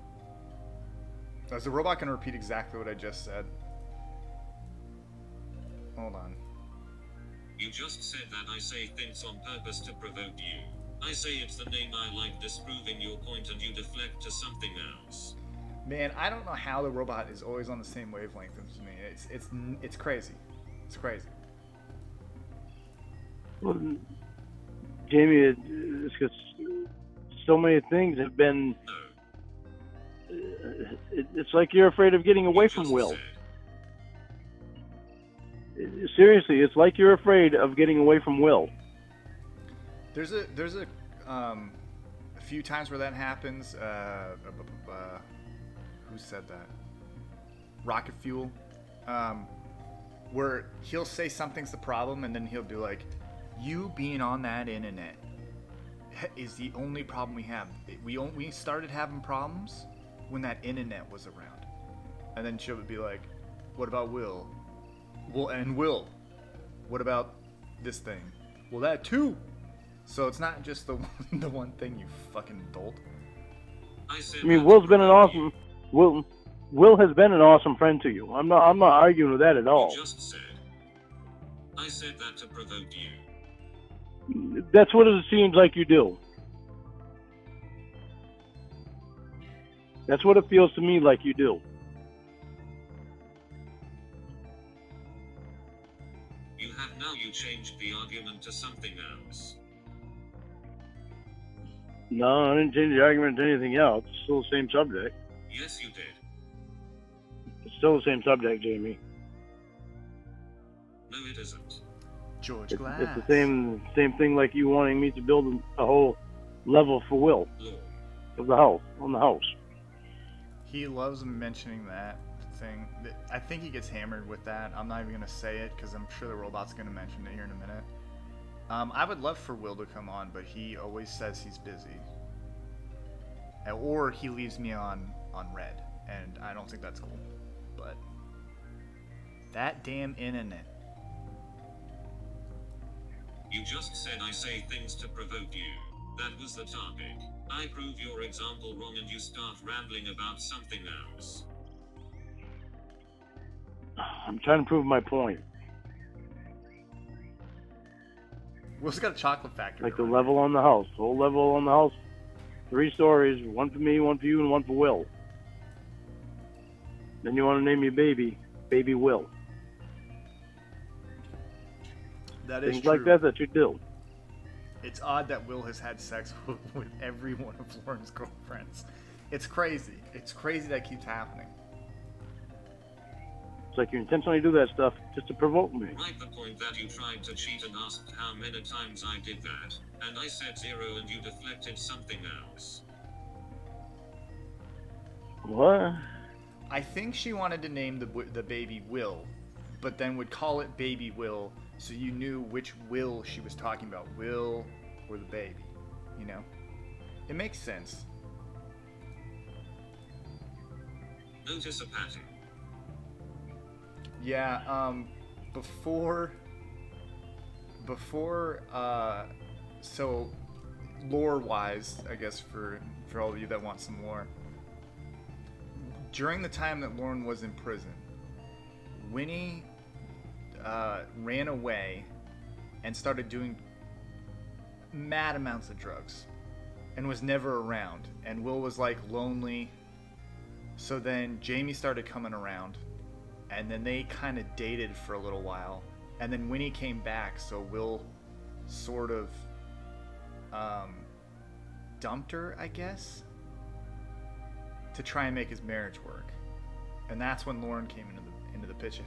[SPEAKER 1] Is the robot going to repeat exactly what I just said? Hold on.
[SPEAKER 4] You just said that I say things on purpose to provoke you. I say it's the name I like, disproving your point, and you deflect to something else.
[SPEAKER 1] Man, I don't know how the robot is always on the same wavelength as me. It's crazy. It's crazy.
[SPEAKER 2] Well, Jamie, it's because so many things have been. It's like you're afraid of getting away from Will. Seriously, it's like you're afraid of getting away from Will.
[SPEAKER 1] There's a few times where that happens. Who said that? Rocket Fuel. Where he'll say something's the problem, and then he'll be like, "You being on that internet is the only problem we have. We started having problems when that internet was around." And then she'll be like, "What about Will? Well, and Will, what about this thing? Well, that too." So it's not just the one thing, you fucking dolt.
[SPEAKER 2] I mean, Will's been an awesome. Will has been an awesome friend to you. I'm not arguing with that at all.
[SPEAKER 4] You just said. I said that to provoke you.
[SPEAKER 2] That's what it seems like you do. That's what it feels to me like you do.
[SPEAKER 4] You changed the argument to something else.
[SPEAKER 2] No, I didn't change the argument to anything else. It's still the same subject.
[SPEAKER 4] Yes, you did.
[SPEAKER 2] It's still the same subject, Jamie.
[SPEAKER 4] No, it isn't.
[SPEAKER 1] George Glass.
[SPEAKER 2] It's the same thing like you wanting me to build a whole level for Will of the house on the house.
[SPEAKER 1] He loves mentioning that thing. I think he gets hammered with that. I'm not even gonna say it because I'm sure the robot's gonna mention it here in a minute. I would love for Will to come on, but he always says he's busy. Or he leaves me on red, and I don't think that's cool. But that damn internet.
[SPEAKER 4] You just said I say things to provoke you. That was the topic. I prove your example wrong and you start rambling about something else.
[SPEAKER 2] I'm trying to prove my point.
[SPEAKER 1] Will's got a chocolate factory.
[SPEAKER 2] Like the level on the house. The whole level on the house. 3 stories. 1 for me, 1 for you, and 1 for Will. Then you want to name your baby, Baby Will.
[SPEAKER 1] That is
[SPEAKER 2] Things
[SPEAKER 1] true.
[SPEAKER 2] like that that you do.
[SPEAKER 1] It's odd that Will has had sex with every one of Lauren's girlfriends. It's crazy. It's crazy that keeps happening.
[SPEAKER 2] It's like you intentionally do that stuff just to provoke me.
[SPEAKER 4] Right, the point that you tried to cheat and asked how many times I did that, and I said 0 and you deflected something else.
[SPEAKER 2] What?
[SPEAKER 1] I think she wanted to name the baby Will, but then would call it Baby Will, so you knew which Will she was talking about, Will or the baby, you know? It makes sense.
[SPEAKER 4] Notice a pattern.
[SPEAKER 1] Yeah, so lore-wise, I guess for all of you that want some lore, during the time that Lauren was in prison, Winnie ran away and started doing mad amounts of drugs and was never around, and Will was like lonely. So then Jamie started coming around, and then they kind of dated for a little while, and then Winnie came back, so Will sort of dumped her, I guess, to try and make his marriage work. And that's when Lauren came into the picture.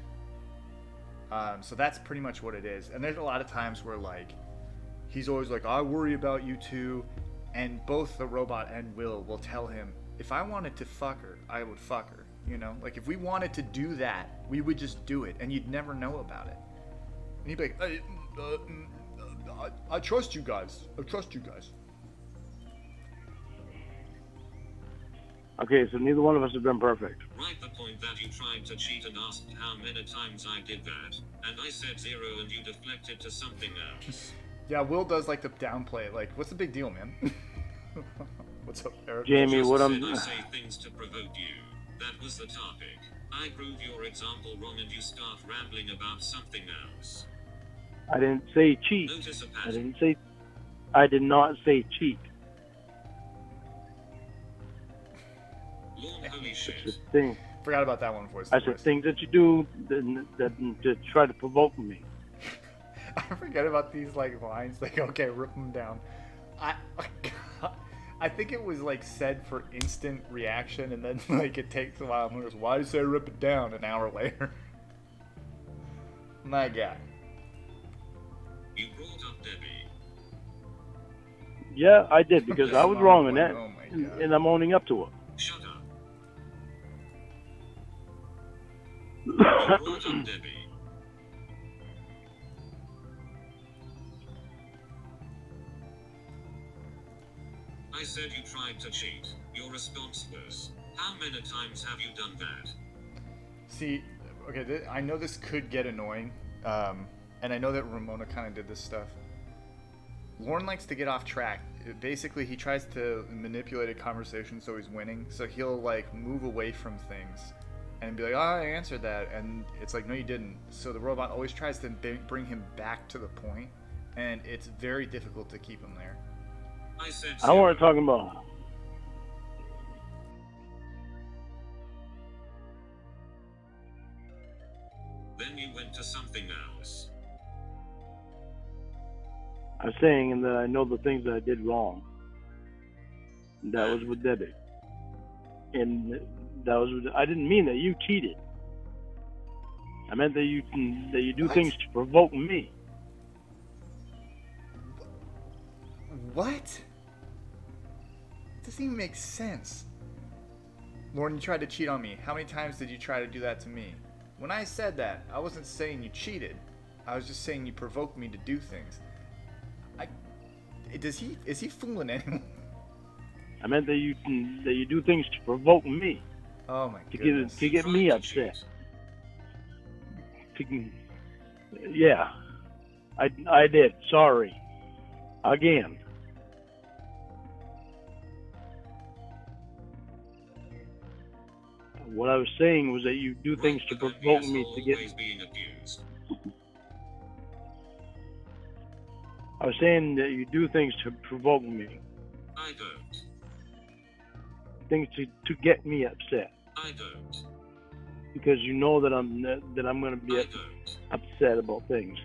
[SPEAKER 1] So that's pretty much what it is. And there's a lot of times where, like, he's always like, I worry about you two, and both the robot and Will tell him, if I wanted to fuck her, I would fuck her. You know, like, if we wanted to do that, we would just do it, and you'd never know about it. And he'd be like, I trust you guys. I trust you guys.
[SPEAKER 2] Okay, so neither one of us have been perfect.
[SPEAKER 4] Right, the point that you tried to cheat and asked how many times I did that, and I said 0 and you deflected to something else.
[SPEAKER 1] Yeah, Will does like to downplay it. Like, what's the big deal, man? What's up, Eric?
[SPEAKER 2] Jamie,
[SPEAKER 4] Just
[SPEAKER 2] what
[SPEAKER 4] said
[SPEAKER 2] I'm...
[SPEAKER 4] I say things to provoke you. That was the topic. I prove your example wrong and you start rambling about something else.
[SPEAKER 2] I didn't say cheat.
[SPEAKER 4] Notice a pattern.
[SPEAKER 2] I did not say cheat.
[SPEAKER 4] Lord, holy
[SPEAKER 2] It's
[SPEAKER 4] shit.
[SPEAKER 2] the thing.
[SPEAKER 1] Forgot about that one voice.
[SPEAKER 2] I said things that you do that to try to provoke me.
[SPEAKER 1] I forget about these like lines. Like, okay, rip them down. I think it was like said for instant reaction, and then like it takes a while. And goes, why did you say rip it down? An hour later. My God.
[SPEAKER 4] You brought up Debbie.
[SPEAKER 2] Yeah, I did, because I was wrong in that,
[SPEAKER 1] Oh my God.
[SPEAKER 2] and I'm owning up to it.
[SPEAKER 4] Shut up. You brought up Debbie. I said you tried to cheat. Your response was, how many times have you done that?
[SPEAKER 1] See, okay, I know this could get annoying, and I know that Ramona kind of did this stuff. Lauren likes to get off track. Basically, he tries to manipulate a conversation so he's winning. So he'll like move away from things and be like, "Oh, I answered that," and it's like, "No, you didn't." So the robot always tries to bring him back to the point, and it's very difficult to keep him there.
[SPEAKER 4] I said
[SPEAKER 2] I want to talk about.
[SPEAKER 4] Then you went to something else.
[SPEAKER 2] I'm saying that I know the things that I did wrong. That was with Debbie, and that was. I didn't mean that you cheated. I meant that you do
[SPEAKER 1] What?
[SPEAKER 2] things to provoke me.
[SPEAKER 1] What? It doesn't even make sense. Lauren, you tried to cheat on me. How many times did you try to do that to me? When I said that, I wasn't saying you cheated. I was just saying you provoked me to do things. Is he fooling anyone?
[SPEAKER 2] I meant that you do things to provoke me,
[SPEAKER 1] Oh my
[SPEAKER 2] to
[SPEAKER 1] goodness.
[SPEAKER 2] get me upset. Yeah, I did. Sorry. Again. What I was saying was that you do things to provoke me to get.
[SPEAKER 4] Being abused.
[SPEAKER 2] I was saying that you do things to provoke me.
[SPEAKER 4] I don't.
[SPEAKER 2] Things to get me upset.
[SPEAKER 4] I don't.
[SPEAKER 2] Because you know that I'm going to be upset about things.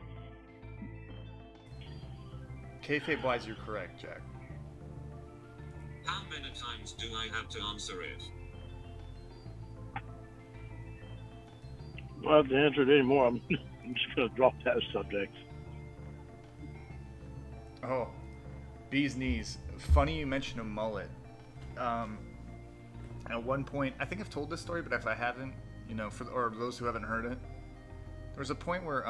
[SPEAKER 1] Kayfabe-wise, you're correct, Jack.
[SPEAKER 4] How many times do I have to answer it?
[SPEAKER 2] I don't have to answer it anymore. I'm just going to drop that subject.
[SPEAKER 1] Oh, bee's knees. Funny you mention a mullet. At one point, I think I've told this story, but if I haven't, or those who haven't heard it, there was a point where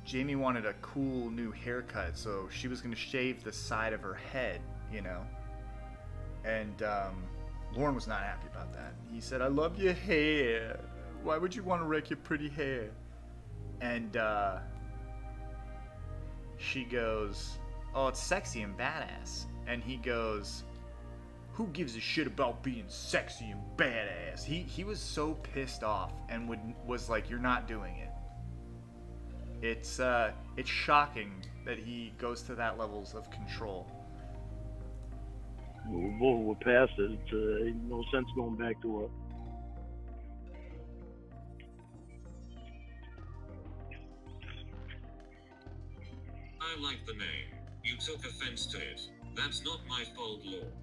[SPEAKER 1] Jamie wanted a cool new haircut, so she was going to shave the side of her head, and Lauren was not happy about that. He said, "I love your hair. Why would you want to wreck your pretty hair?" And she goes, "Oh, it's sexy and badass." And he goes, "Who gives a shit about being sexy and badass?" He was so pissed off and was like, "You're not doing it." It's shocking that he goes to that levels of control.
[SPEAKER 2] We're past it. It's no sense going back to it.
[SPEAKER 4] I like the name. You took offense to it. That's not my fault, Lord.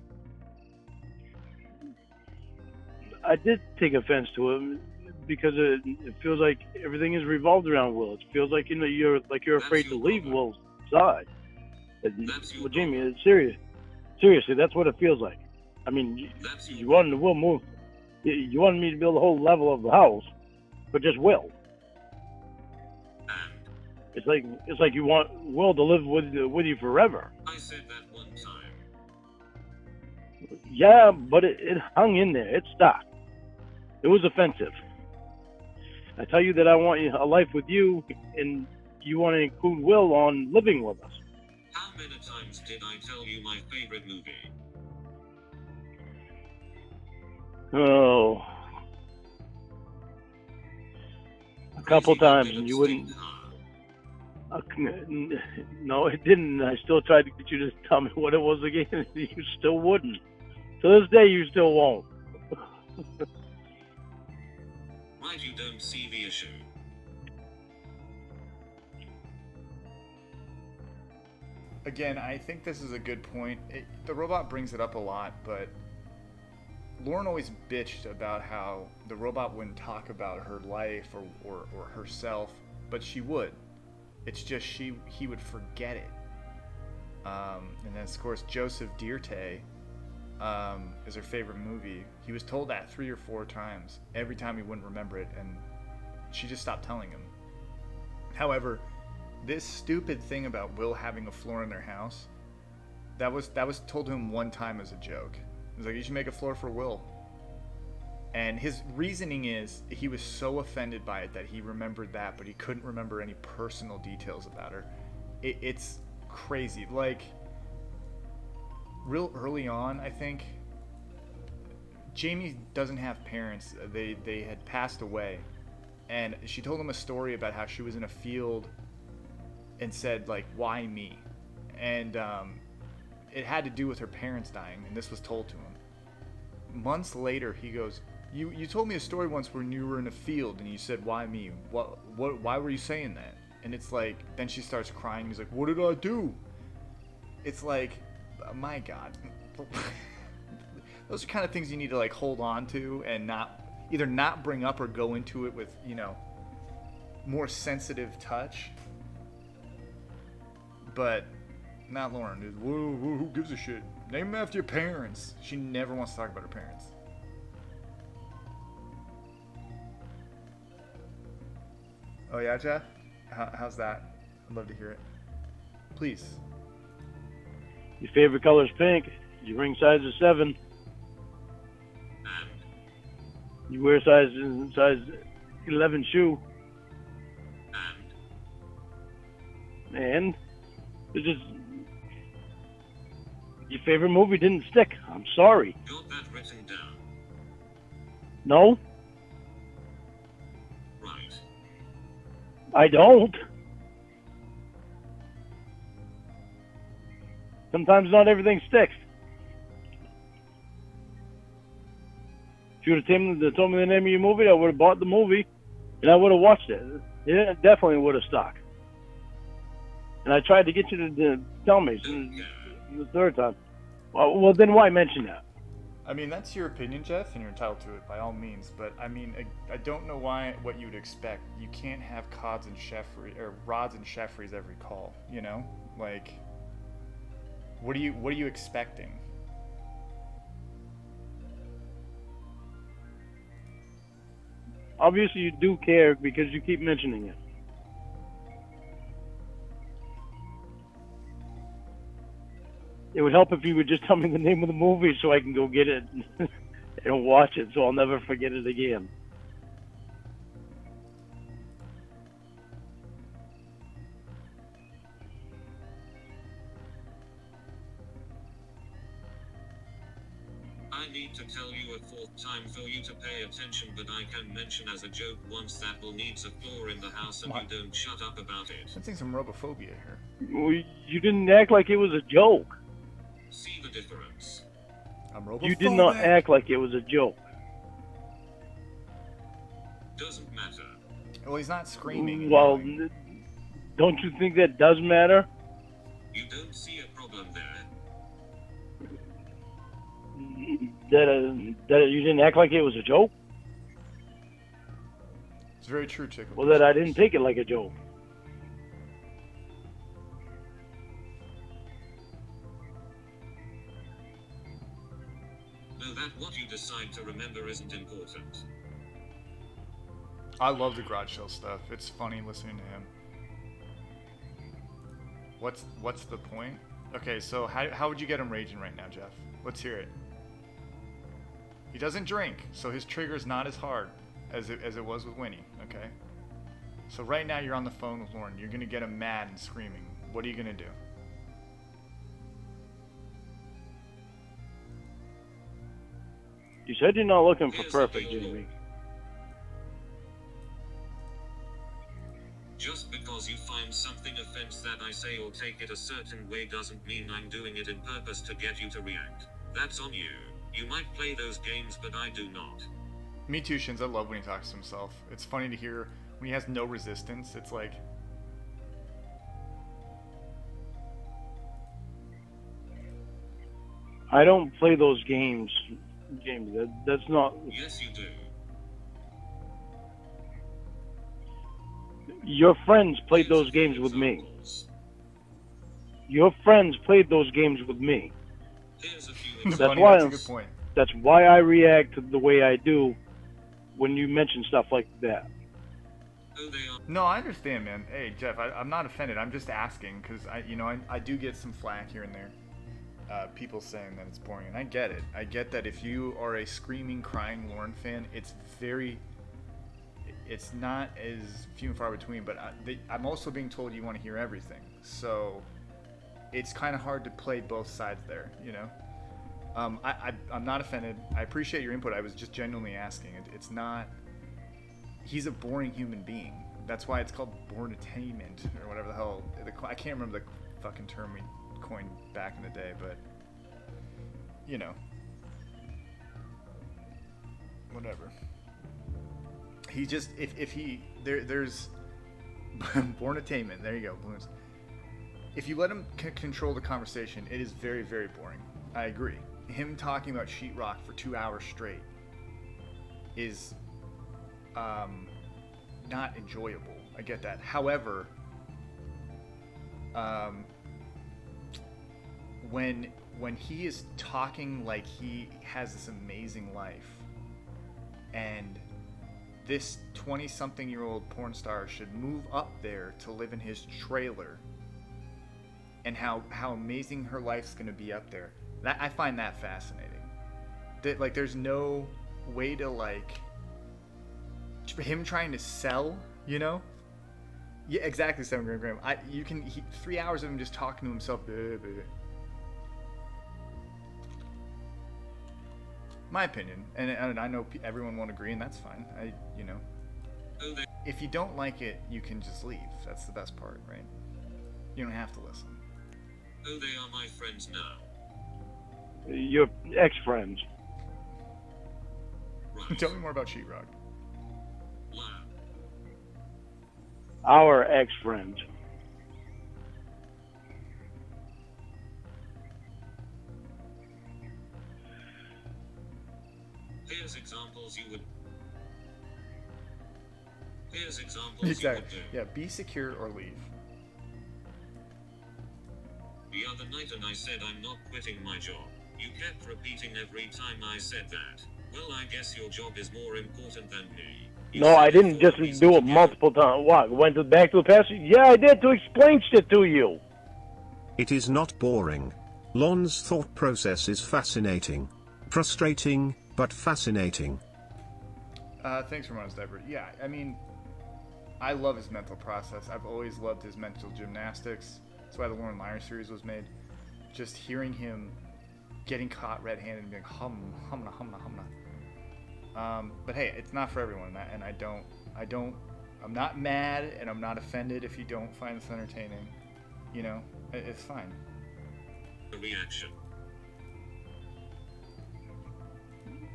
[SPEAKER 2] I did take offense to it because it feels like everything is revolved around Will. It feels like you're afraid to leave Will's side. Well, Jamie, it's serious. Seriously, that's what it feels like. I mean, you wanted Will move. You wanted me to build a whole level of the house, but just Will. It's like you want Will to live with you forever.
[SPEAKER 4] I said that one time.
[SPEAKER 2] Yeah, but it hung in there. It stuck. It was offensive. I tell you that I want a life with you, and you want to include Will on living with us.
[SPEAKER 4] How many times did I tell you my favorite movie?
[SPEAKER 2] Oh. A couple times, and you wouldn't. No, it didn't. I still tried to get you to tell me what it was again, and you still wouldn't. To this day, you still won't.
[SPEAKER 4] Right, you don't see the issue.
[SPEAKER 1] Again, I think this is a good point. The robot brings it up a lot, but Lauren always bitched about how the robot wouldn't talk about her life or herself, but she would. It's just he would forget it. And then, of course, Joseph Dirte is her favorite movie. He was told that 3 or 4 times. Every time he wouldn't remember it, and she just stopped telling him. However, this stupid thing about Will having a floor in their house, that was told to him one time as a joke. It was like, "You should make a floor for Will." And his reasoning is he was so offended by it that he remembered that, but he couldn't remember any personal details about her. It's crazy. Like, real early on, I think, Jamie doesn't have parents. They had passed away. And she told him a story about how she was in a field and said, like, "Why me?" And it had to do with her parents dying, and this was told to him. Months later, he goes, You told me a story once when you were in a field and you said, "Why me? Why were you saying that?" And it's like, then she starts crying. He's like, "What did I do?" It's like, my God. Those are kind of things you need to like hold on to and either not bring up or go into it with, more sensitive touch. But not Lauren. Who gives a shit? Name them after your parents. She never wants to talk about her parents. Oh yeah, Jeff? How's that? I'd love to hear it. Please.
[SPEAKER 2] Your favorite color is pink. Your ring size is 7.
[SPEAKER 4] And
[SPEAKER 2] You wear size 11 shoe. And it's just your favorite movie didn't stick. I'm sorry.
[SPEAKER 4] got that written down.
[SPEAKER 2] No,
[SPEAKER 4] Right.
[SPEAKER 2] I don't. Sometimes not everything sticks. If you would have told me the name of your movie, I would have bought the movie and I would have watched it. It definitely would have stuck. And I tried to get you to tell me the third time. Well, then why mention that?
[SPEAKER 1] I mean, that's your opinion, Jeff, and you're entitled to it by all means. But I mean, I don't know what you would expect. You can't have Cawds and rods and Sheffries every call. You know, like, what are you expecting?
[SPEAKER 2] Obviously, you do care because you keep mentioning it. It would help if you would just tell me the name of the movie so I can go get it and watch it so I'll never forget it again.
[SPEAKER 4] I need to tell you a fourth time for you to pay attention, but I can mention as a joke once that will needs a floor in the house and you don't shut up about it.
[SPEAKER 1] Sensing some robophobia here.
[SPEAKER 2] Well, you didn't act like it was a joke.
[SPEAKER 4] See the difference?
[SPEAKER 1] I'm robophobic.
[SPEAKER 2] You did not act like it was a joke.
[SPEAKER 4] Doesn't matter.
[SPEAKER 1] Well, he's not screaming.
[SPEAKER 2] Well,
[SPEAKER 1] yelling.
[SPEAKER 2] don't you think that does matter?
[SPEAKER 4] You don't see a problem there.
[SPEAKER 2] That you didn't act like it was a joke?
[SPEAKER 1] It's very true, Chickle.
[SPEAKER 2] Well, that I didn't take it like a joke.
[SPEAKER 4] No, that what you decide to remember isn't important.
[SPEAKER 1] I love the garage sale stuff. It's funny listening to him. What's the point? Okay, so how would you get him raging right now, Jeff? Let's hear it. He doesn't drink, so his trigger's not as hard as it was with Winnie, okay? So right now you're on the phone with Lauren. You're gonna get him mad and screaming. What are you gonna do?
[SPEAKER 2] You said you're not looking for
[SPEAKER 4] Here's
[SPEAKER 2] perfect,
[SPEAKER 4] the deal.
[SPEAKER 2] Jamie.
[SPEAKER 4] Just because you find something offense that I say or take it a certain way doesn't mean I'm doing it in purpose to get you to react. That's on you. You might play those games, but I do not.
[SPEAKER 1] Me too, Shins. I love when he talks to himself. It's funny to hear when he has no resistance. It's like,
[SPEAKER 2] I don't play those games, Jamie. That's not.
[SPEAKER 4] Yes, you do.
[SPEAKER 2] Your friends played those games with me.
[SPEAKER 4] Examples.
[SPEAKER 2] Your friends played those games with me.
[SPEAKER 4] Here's a few
[SPEAKER 1] that's
[SPEAKER 2] That's
[SPEAKER 4] examples.
[SPEAKER 1] funny.
[SPEAKER 2] why
[SPEAKER 1] That's a
[SPEAKER 2] I'm-
[SPEAKER 1] good point.
[SPEAKER 2] That's why I react the way I do when you mention stuff like that.
[SPEAKER 4] Oh, they are.
[SPEAKER 1] No, I understand, man. Hey, Jeff, I'm not offended. I'm just asking because I do get some flack here and there. People saying that it's boring, and I get it. I get that if you are a screaming, crying Lauren fan, it's not as few and far between. But I'm also being told you want to hear everything, so it's kind of hard to play both sides there, you know. I'm not offended. I appreciate your input. I was just genuinely asking. It's not. He's a boring human being. That's why it's called born-attainment or whatever the hell. I can't remember the fucking term we coined back in the day, but you know, whatever. He just there's born-attainment. There you go, balloons. If you let him control the conversation, it is very, very boring. I agree. Him talking about sheetrock for 2 hours straight is not enjoyable. I get that. However, when he is talking like he has this amazing life, and this 20-something-year-old porn star should move up there to live in his trailer, and how amazing her life's gonna be up there. That I find that fascinating. That like there's no way to like him trying to sell, you know? Yeah, exactly, 7 Graham. 3 hours of him just talking to himself. My opinion, and I know everyone won't agree, and that's fine. If you don't like it, you can just leave. That's the best part, right? You don't have to listen.
[SPEAKER 4] Oh, they are my friends now.
[SPEAKER 2] Your ex-friends.
[SPEAKER 4] Right.
[SPEAKER 1] Tell me more about Sheetrock.
[SPEAKER 4] Lab.
[SPEAKER 2] Our ex-friends.
[SPEAKER 4] Here's examples you would
[SPEAKER 1] Exactly.
[SPEAKER 4] do.
[SPEAKER 1] Yeah, be secure or leave.
[SPEAKER 4] The other night and I said I'm not quitting my job. You kept repeating every time I said that. Well, I guess your job is more important than me. You
[SPEAKER 7] No,
[SPEAKER 4] said
[SPEAKER 7] I
[SPEAKER 4] it
[SPEAKER 7] didn't
[SPEAKER 4] 4
[SPEAKER 7] just
[SPEAKER 4] reasons
[SPEAKER 7] do it
[SPEAKER 4] together.
[SPEAKER 7] multiple times. What? Went back to the past? Yeah, I did to explain shit to you.
[SPEAKER 3] It is not boring. Lon's thought process is fascinating. Frustrating, but fascinating.
[SPEAKER 1] Thanks for Ron's diaper. Yeah, I mean, I love his mental process. I've always loved his mental gymnastics. That's why the Lauren Meyer series was made. Just hearing him getting caught red-handed and being humna. But hey, it's not for everyone, and I'm not mad and I'm not offended if you don't find this entertaining. You know, it's fine.
[SPEAKER 4] The reaction.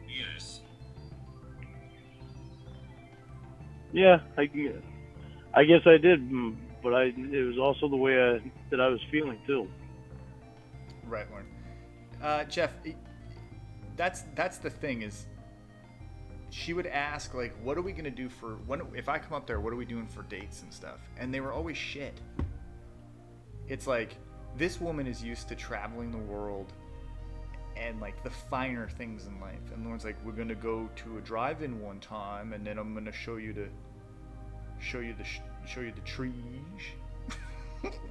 [SPEAKER 4] Yes.
[SPEAKER 2] Yeah, I guess I did, but it was also the way that I was feeling too.
[SPEAKER 1] Right, Lauren. Jeff, that's the thing is, she would ask like, "What are we gonna do if I come up there? What are we doing for dates and stuff?" And they were always shit. It's like this woman is used to traveling the world and like the finer things in life, and Lauren's like, "We're gonna go to a drive-in one time, and then I'm gonna show you the trees."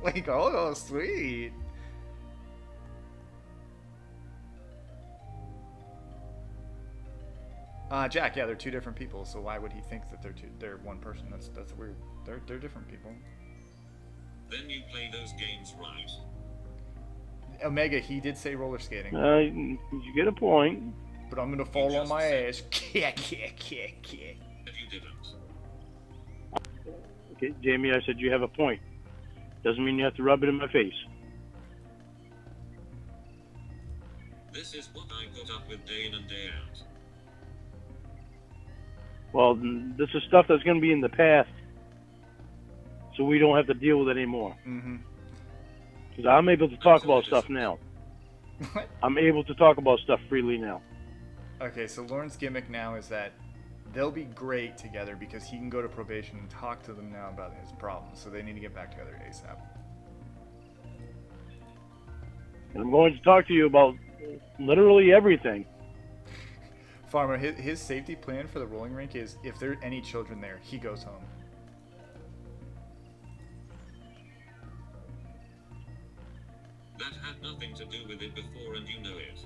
[SPEAKER 1] Like, oh, sweet. Jack, yeah, they're two different people, so why would he think that they're one person? That's weird. They're different people.
[SPEAKER 4] Then you play those games right.
[SPEAKER 1] Omega, he did say roller skating.
[SPEAKER 2] You get a point.
[SPEAKER 1] But I'm gonna fall on
[SPEAKER 4] just
[SPEAKER 1] my
[SPEAKER 4] said-
[SPEAKER 1] ass. Kick.
[SPEAKER 4] If you didn't.
[SPEAKER 2] Okay, Jamie, I said you have a point. Doesn't mean you have to rub it in my face.
[SPEAKER 4] This is what I put up with day in and day out.
[SPEAKER 2] Well, this is stuff that's going to be in the past, so we don't have to deal with it anymore.
[SPEAKER 1] Mm-hmm.
[SPEAKER 2] Because I'm able to talk about stuff now.
[SPEAKER 1] What?
[SPEAKER 2] I'm able to talk about stuff freely now.
[SPEAKER 1] Okay, so Lauren's gimmick now is that they'll be great together because he can go to probation and talk to them now about his problems. So they need to get back together ASAP.
[SPEAKER 2] And I'm going to talk to you about literally everything.
[SPEAKER 1] Farmer, his safety plan for the rolling rink is if there are any children there, he goes home.
[SPEAKER 4] That had nothing to do with it before and you know it.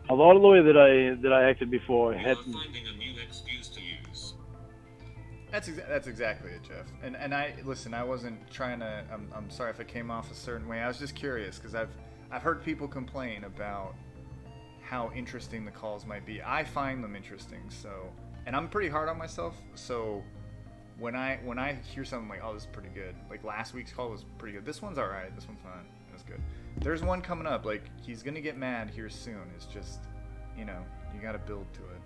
[SPEAKER 2] A lot of the way that I acted before
[SPEAKER 4] You
[SPEAKER 2] had.
[SPEAKER 4] are finding a new excuse to use.
[SPEAKER 1] That's exactly it, Jeff. And I listen. I wasn't trying to. I'm sorry if it came off a certain way. I was just curious because I've heard people complain about how interesting the calls might be. I find them interesting. So, and I'm pretty hard on myself. So, when I hear something like, oh, this is pretty good. Like last week's call was pretty good. This one's all right. This one's fine. That's good. There's one coming up. Like he's gonna get mad here soon. It's just, you got to build to it.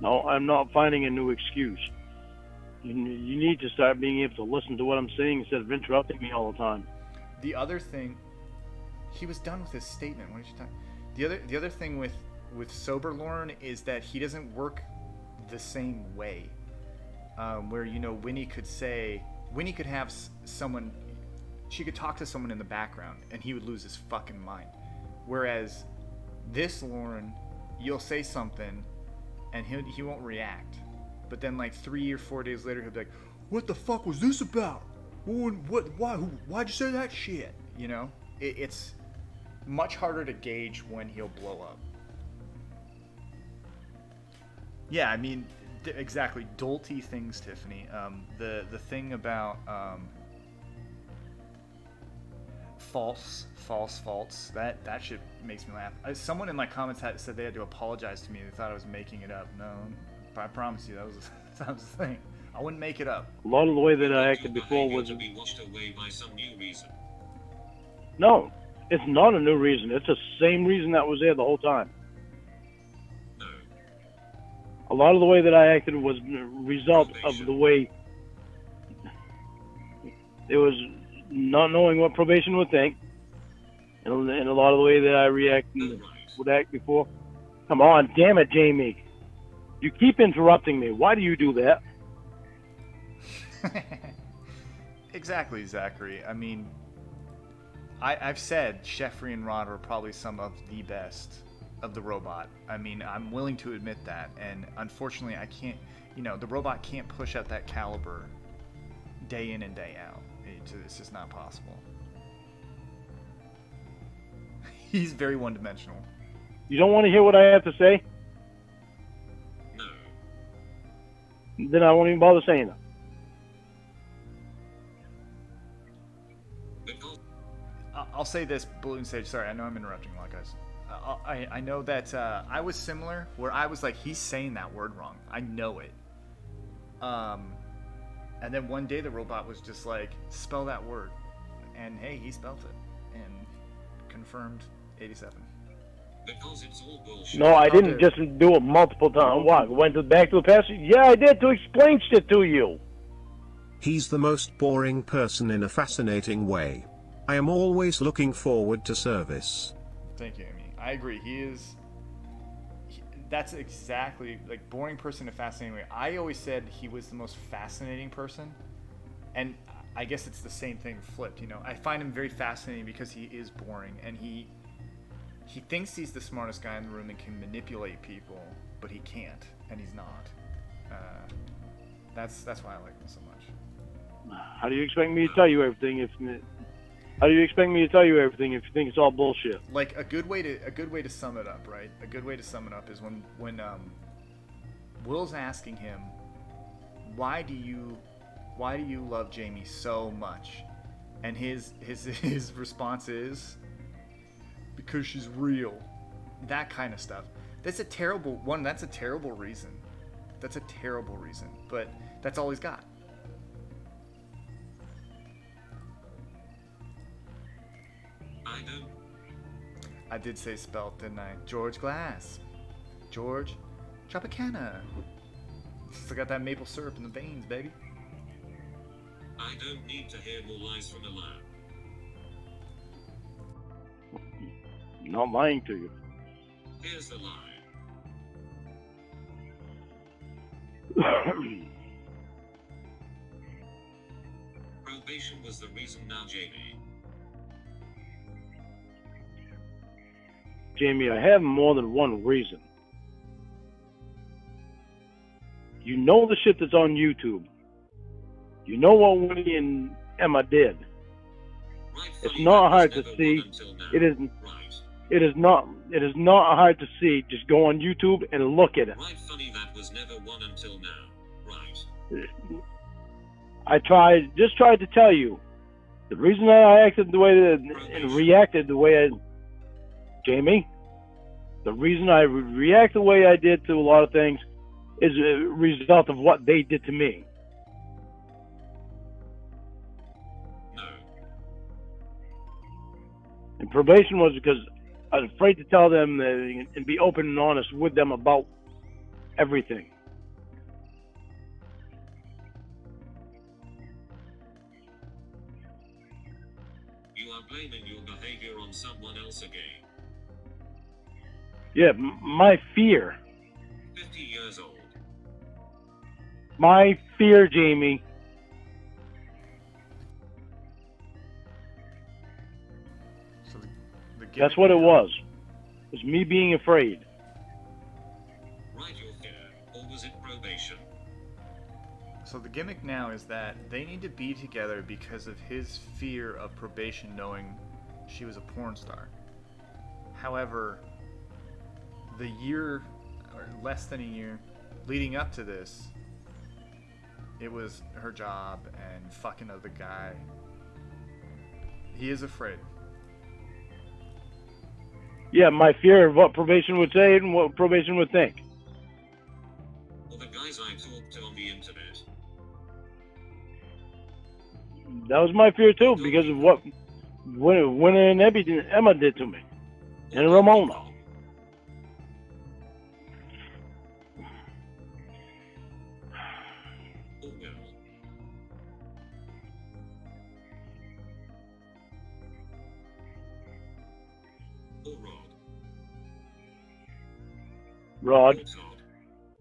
[SPEAKER 2] No, I'm not finding a new excuse. You need to start being able to listen to what I'm saying instead of interrupting me all the time.
[SPEAKER 1] The other thing, he was done with his statement. What did you talk? The other thing with sober Lauren is that he doesn't work the same way. Where Winnie could have someone, she could talk to someone in the background and he would lose his fucking mind. Whereas this Lauren, you'll say something and he won't react. But then like 3 or 4 days later, he'll be like, "What the fuck was this about? Why'd you say that shit?" You know, it's much harder to gauge when he'll blow up. Yeah, I mean, exactly. Dolty things, Tiffany. The thing about false faults, that shit makes me laugh. Someone in my comments said they had to apologize to me. They thought I was making it up. No, I promise you that was the thing. I wouldn't make it up.
[SPEAKER 2] A lot of the way that I acted before was
[SPEAKER 4] to be washed away by some new reason.
[SPEAKER 2] no. It's not a new reason. It's the same reason that was there the whole time.
[SPEAKER 4] No.
[SPEAKER 2] A lot of the way that I acted was a result of the way it was not knowing what probation would think, and a lot of the way that I react and would act before. Come on, damn it, Jamie. You keep interrupting me. Why do you do that?
[SPEAKER 1] Exactly, Zachary. I mean, I've said Sheffrey and Rod are probably some of the best of the robot. I mean, I'm willing to admit that, and unfortunately I can't, the robot can't push out that caliber day in and day out. It's just not possible. He's very one-dimensional.
[SPEAKER 2] You don't want to hear what I have to say?
[SPEAKER 4] No.
[SPEAKER 2] Then I won't even bother saying it.
[SPEAKER 4] Because
[SPEAKER 1] I'll say this, Balloon Sage. Sorry, I know I'm interrupting a lot, guys. I know that I was similar, where I was like, he's saying that word wrong. I know it. And then one day the robot was just like, spell that word. And hey, he spelled it. And confirmed 87.
[SPEAKER 4] because it's all bullshit.
[SPEAKER 7] No, I didn't just do it multiple times. What? Went back to the past? Yeah, I did to explain shit to you.
[SPEAKER 3] He's the most boring person in a fascinating way. I am always looking forward to service.
[SPEAKER 1] Thank you, Amy. I agree. That's exactly, like, boring person in a fascinating way. I always said he was the most fascinating person, and I guess it's the same thing flipped, I find him very fascinating because he is boring, and he thinks he's the smartest guy in the room and can manipulate people, but he can't, and he's not. That's why I like him so much.
[SPEAKER 2] How do you expect me to tell you everything if you think it's all bullshit?
[SPEAKER 1] Like, a good way to sum it up, right? A good way to sum it up is when Will's asking him, why do you love Jamie so much? And his response is, because she's real. That kind of stuff. That's a terrible reason. But that's all he's got. I did say spelt, didn't I? George Glass. George Tropicana. Still got that maple syrup in the veins, baby.
[SPEAKER 4] I don't need to hear more lies from a lab.
[SPEAKER 2] Not lying to you.
[SPEAKER 4] Here's the lie. Probation was the reason now, Jamie.
[SPEAKER 2] Jamie, I have more than one reason. You know the shit that's on YouTube. You know what Winnie and Emma did. It's not hard to see. It is not hard to see. Just go on YouTube and look at it.
[SPEAKER 4] Right, funny, that was never one until now. Right.
[SPEAKER 2] I tried to tell you. The reason that I acted the way that and reacted the way I... Jamie, the reason I react the way I did to a lot of things is a result of what they did to me.
[SPEAKER 4] No.
[SPEAKER 2] And probation was because I was afraid to tell them and be open and honest with them about everything.
[SPEAKER 4] You are blaming your behavior on someone else again.
[SPEAKER 2] Yeah, my fear.
[SPEAKER 4] 50 years old.
[SPEAKER 2] My fear, Jamie.
[SPEAKER 1] So
[SPEAKER 2] That's what it was. It was me being afraid.
[SPEAKER 4] Right, your fear.
[SPEAKER 1] So the gimmick now is that they need to be together because of his fear of probation knowing she was a porn star. However, the year, or less than a year, leading up to this, it was her job and fucking other guy. He is afraid.
[SPEAKER 2] Yeah, my fear of what probation would say and what probation would think.
[SPEAKER 4] Or the guys I talked to on the internet.
[SPEAKER 2] That was my fear too, because of what when and Emma did to me, and Ramona.
[SPEAKER 4] Oh well. Or Rod.
[SPEAKER 2] Rod,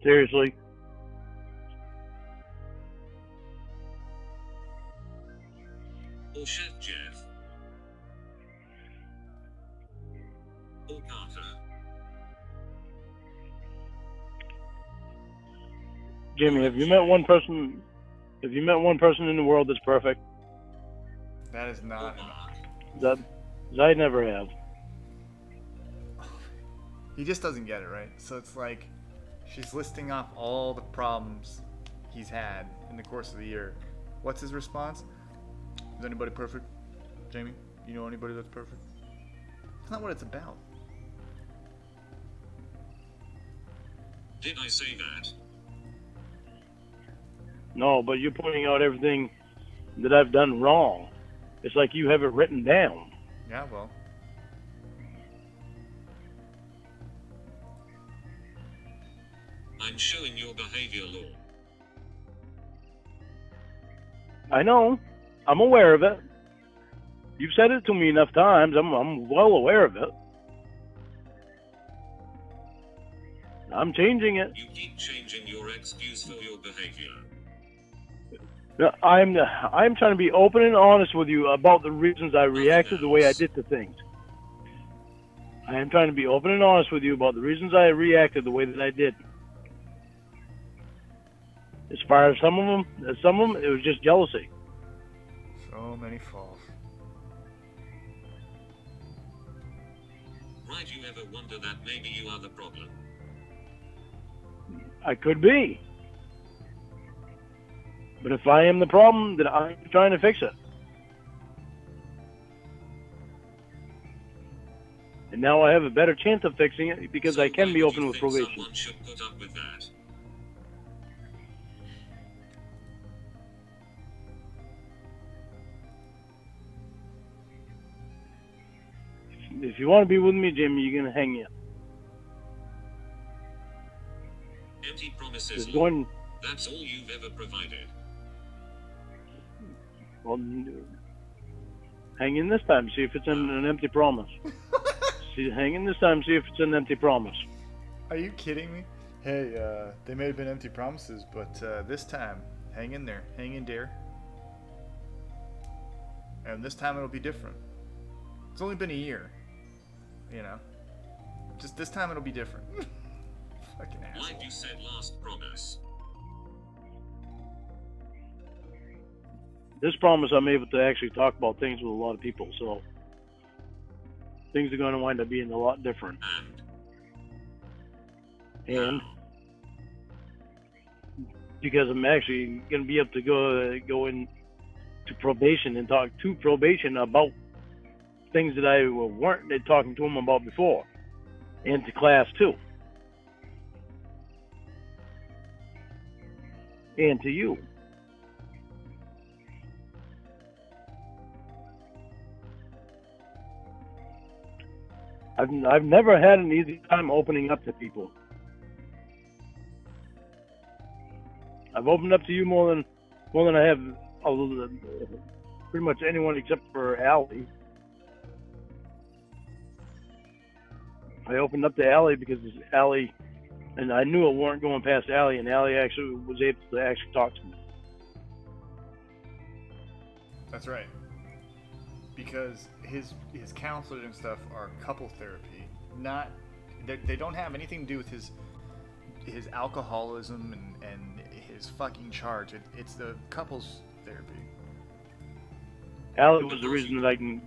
[SPEAKER 2] seriously.
[SPEAKER 4] Or Chef Jeff. Or Carter.
[SPEAKER 2] Jimmy, have you met one person? Have you met one person in the world that's perfect?
[SPEAKER 1] That is
[SPEAKER 4] Or
[SPEAKER 1] not.
[SPEAKER 4] Mark.
[SPEAKER 2] That I never have.
[SPEAKER 1] He just doesn't get it, right? So it's like she's listing off all the problems he's had in the course of the year. What's his response? Is anybody perfect? Jamie, you know anybody that's perfect? That's not what it's about.
[SPEAKER 4] Did I say that?
[SPEAKER 2] No, but you're pointing out everything that I've done wrong. It's like you have it written down.
[SPEAKER 1] Yeah, well.
[SPEAKER 4] I'm showing your behavior law.
[SPEAKER 2] I know. I'm aware of it. You've said it to me enough times. I'm well aware of it. I'm changing it.
[SPEAKER 4] You keep changing your excuse for your behavior.
[SPEAKER 2] I'm trying to be open and honest with you about the reasons I reacted the way I did to things. I am trying to be open and honest with you about the reasons I reacted the way that I did. As far as some of them, it was just jealousy.
[SPEAKER 1] So many falls.
[SPEAKER 4] Right, you ever wonder that maybe you are the problem?
[SPEAKER 2] I could be. But if I am the problem, then I'm trying to fix it. And now I have a better chance of fixing it because I can be open with probation.
[SPEAKER 4] Someone should put up with that.
[SPEAKER 2] If you want to be with me, Jimmy, you're going to hang in.
[SPEAKER 4] Empty promises.
[SPEAKER 2] It's going,
[SPEAKER 4] That's all you've ever provided.
[SPEAKER 2] well, hang in this time, see if it's an empty promise. Hang in this time, see if it's an empty promise.
[SPEAKER 1] Are you kidding me? Hey, they may have been empty promises, but this time, hang in there. Hang in there. And this time it'll be different. It's only been a year. You know? Just this time it'll be different. Fucking asshole.
[SPEAKER 4] Like you said last promise.
[SPEAKER 2] This promise, I'm able to actually talk about things with a lot of people, so things are going to wind up being a lot different. And because I'm actually going to be able to go in to probation and talk to probation about things that I weren't talking to them about before, and to class too, and to you. I've never had an easy time opening up to people. I've opened up to you more than I have pretty much anyone except for Allie. I opened up to Allie because Allie, and I knew it weren't going past Allie, and Allie actually was able to actually talk to me.
[SPEAKER 1] That's right. Because his counselors and stuff are couple therapy. They don't have anything to do with his his alcoholism and his fucking charge. It's the couples therapy.
[SPEAKER 2] Allie was the reason that I can.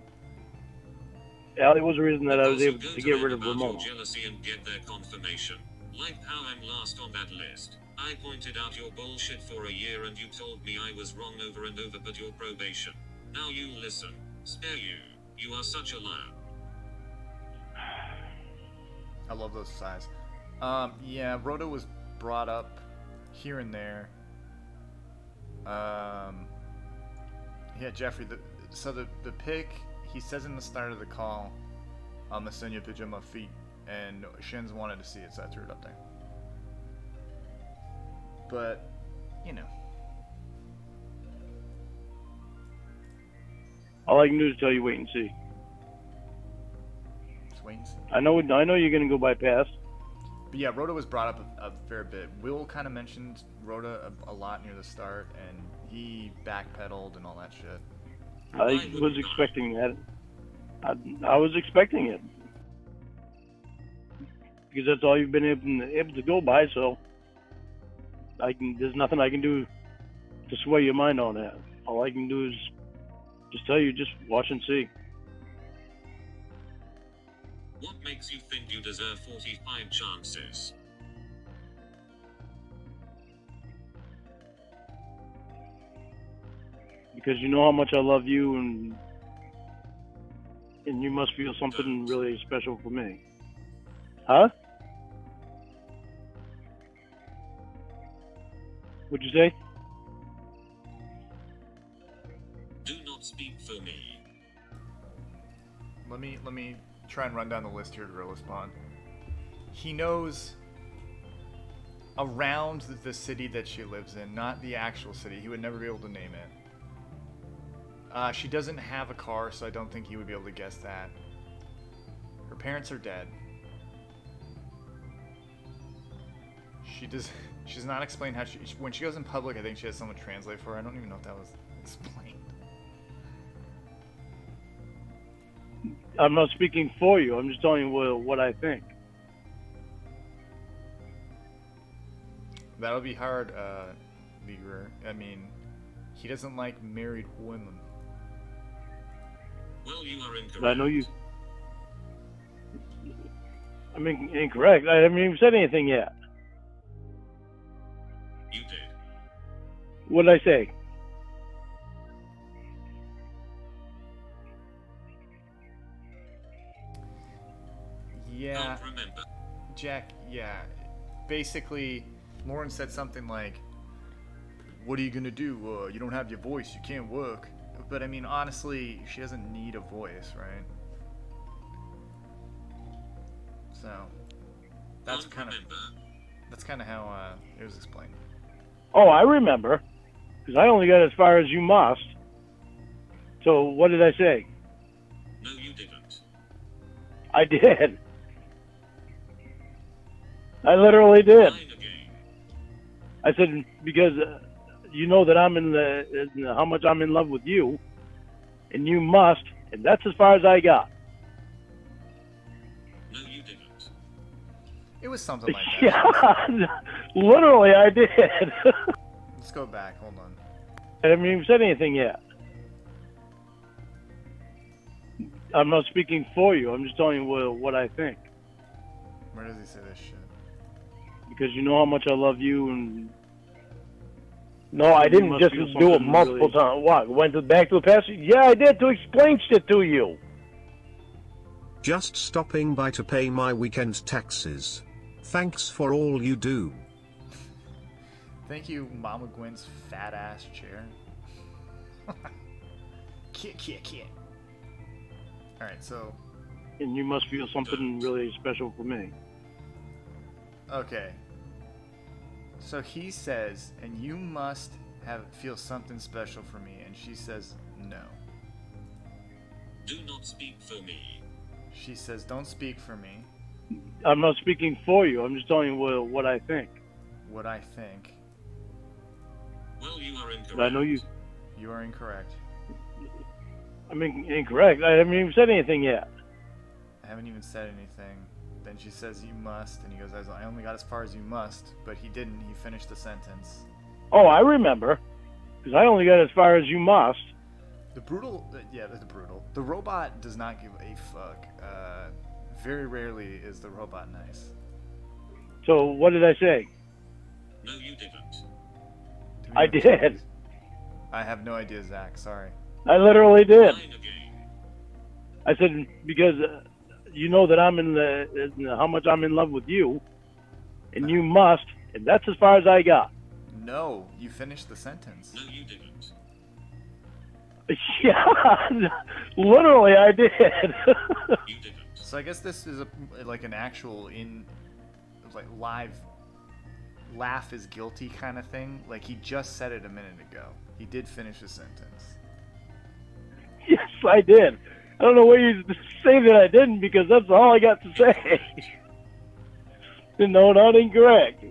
[SPEAKER 2] Allie was the reason that I was able
[SPEAKER 4] Because
[SPEAKER 2] to
[SPEAKER 4] you
[SPEAKER 2] get rid of
[SPEAKER 4] about your
[SPEAKER 2] Ramona.
[SPEAKER 4] jealousy and get their confirmation. Like how I'm last on that list. I pointed out your bullshit for a year and you told me I was wrong over and over, but your probation. Now you listen. Spare you. You are such a liar.
[SPEAKER 1] I love those sighs. Yeah, Rhoda was brought up here and there. Yeah, Jeffrey, the pic, he says in the start of the call, I'm gonna send you a picture of my feet, and Shins wanted to see it, so I threw it up there. But, you know.
[SPEAKER 2] All I can do is tell you wait and see.
[SPEAKER 1] Just wait and see.
[SPEAKER 2] I know you're gonna go bypass.
[SPEAKER 1] But yeah, Rhoda was brought up a fair bit. Will kind of mentioned Rhoda a lot near the start, and he backpedaled and all that shit.
[SPEAKER 2] I was expecting that. I was expecting it. Because that's all you've been able to go by, so there's nothing I can do to sway your mind on that. All I can do is just tell you, just watch and see.
[SPEAKER 4] What makes you think you deserve 45 chances?
[SPEAKER 2] Because you know how much I love you, and you must feel something really special for me. Huh? What'd you say?
[SPEAKER 4] Do not speak for me.
[SPEAKER 1] Let me try and run down the list here, Gorilla Spawn. He knows around the city that she lives in, not the actual city. He would never be able to name it. She doesn't have a car, so I don't think he would be able to guess that. Her parents are dead. She's not explained how when she goes in public, I think she has someone translate for her. I don't even know if that was explained.
[SPEAKER 2] I'm not speaking for you. I'm just telling you what I think.
[SPEAKER 1] That'll be hard, Leaguer. I mean, he doesn't like married women.
[SPEAKER 4] Well, you are incorrect.
[SPEAKER 2] I know you. I mean, incorrect. I haven't even said anything yet.
[SPEAKER 4] You did.
[SPEAKER 2] What did I say?
[SPEAKER 1] Yeah,
[SPEAKER 4] Don't remember.
[SPEAKER 1] Jack, yeah. Basically, Lauren said something like, what are you gonna do? You don't have your voice, you can't work. But I mean, honestly, she doesn't need a voice, right? So, that's kind of how it was explained.
[SPEAKER 2] Oh, I remember. Because I only got as far as you must. So what did I say?
[SPEAKER 4] No, you didn't.
[SPEAKER 2] I did. I literally did.
[SPEAKER 4] Fine again.
[SPEAKER 2] I said, because you know that I'm how much I'm in love with you, and you must, and that's as far as I got.
[SPEAKER 4] No, you didn't.
[SPEAKER 1] It was something like that.
[SPEAKER 2] Yeah, literally I did.
[SPEAKER 1] Let's go back, hold on.
[SPEAKER 2] I haven't even said anything yet. I'm not speaking for you. I'm just telling you what I think.
[SPEAKER 1] Where does he say this shit?
[SPEAKER 2] Because you know how much I love you, and
[SPEAKER 7] No, I didn't
[SPEAKER 2] must
[SPEAKER 7] just
[SPEAKER 2] feel
[SPEAKER 7] do it
[SPEAKER 2] something
[SPEAKER 7] multiple
[SPEAKER 2] really-
[SPEAKER 7] times. What? Went back to the past? Yeah, I did to explain shit to you.
[SPEAKER 3] Just stopping by to pay my weekend taxes. Thanks for all you do.
[SPEAKER 1] Thank you, Mama Gwen's fat ass chair. Kit. Alright, so.
[SPEAKER 2] and you must feel something really special for me.
[SPEAKER 1] Okay. So he says, and you must feel something special for me, and she says no.
[SPEAKER 4] Do not speak for me.
[SPEAKER 1] She says, don't speak for me.
[SPEAKER 2] I'm not speaking for you. I'm just telling you what I think.
[SPEAKER 1] What I think.
[SPEAKER 4] Well, you are incorrect.
[SPEAKER 2] I know you.
[SPEAKER 1] You are incorrect.
[SPEAKER 2] I mean, incorrect. I haven't even said anything yet.
[SPEAKER 1] I haven't even said anything. Then she says, "You must," and he goes, "I only got as far as you must," but he didn't. He finished the sentence.
[SPEAKER 2] Oh, I remember. Because I only got as far as you must.
[SPEAKER 1] The brutal, the brutal. The robot does not give a fuck. Very rarely is the robot nice.
[SPEAKER 2] So what did I say?
[SPEAKER 4] No, you didn't.
[SPEAKER 2] I did.
[SPEAKER 1] I have no idea, Zach. Sorry.
[SPEAKER 2] I literally did.
[SPEAKER 4] Fine again.
[SPEAKER 2] I said because you know that I'm how much I'm in love with you, and you must, and that's as far as I got.
[SPEAKER 1] No, you finished the sentence.
[SPEAKER 4] No, you didn't.
[SPEAKER 2] Yeah, literally I did.
[SPEAKER 4] You didn't.
[SPEAKER 1] So I guess this is like an actual live laugh is guilty kind of thing. Like he just said it a minute ago. He did finish his sentence.
[SPEAKER 2] Yes, I did. I don't know why you say that I didn't because that's all I got to say. No, not incorrect.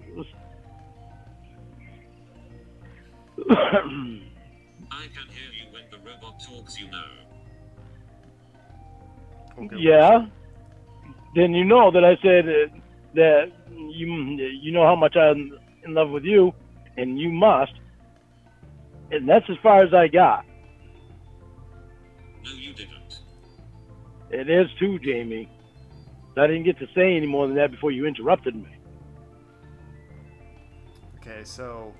[SPEAKER 4] I can hear you when the robot talks, you know.
[SPEAKER 1] Okay,
[SPEAKER 2] Yeah. Then you know that I said that you know how much I'm in love with you, and you must, and that's as far as I got.
[SPEAKER 4] No, you didn't.
[SPEAKER 2] It is too, Jamie. I didn't get to say any more than that before you interrupted me.
[SPEAKER 1] Okay, so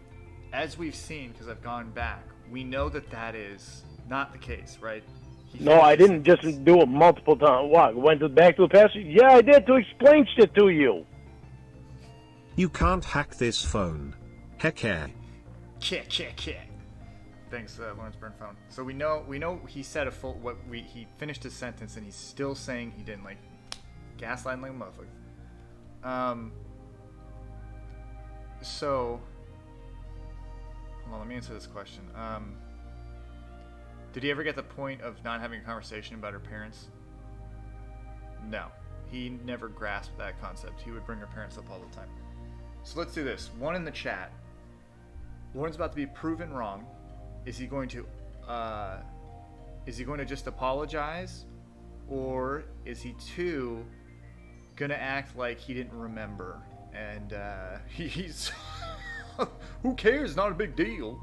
[SPEAKER 1] as we've seen, because I've gone back, we know that is not the case, right?
[SPEAKER 7] No, I didn't just do it multiple times. What? Went back to the past? Yeah, I did to explain shit to you.
[SPEAKER 3] You can't hack this phone. Heck yeah.
[SPEAKER 1] Thanks, Lawrence Burnphone. So we know he said he finished his sentence and he's still saying he didn't, like gaslighting like a motherfucker. So hold on, let me answer this question. Did he ever get the point of not having a conversation about her parents? No. He never grasped that concept. He would bring her parents up all the time. So let's do this. One in the chat. Lauren's about to be proven wrong. Is he going to just apologize? Or is he gonna act like he didn't remember? And he's who cares? Not a big deal.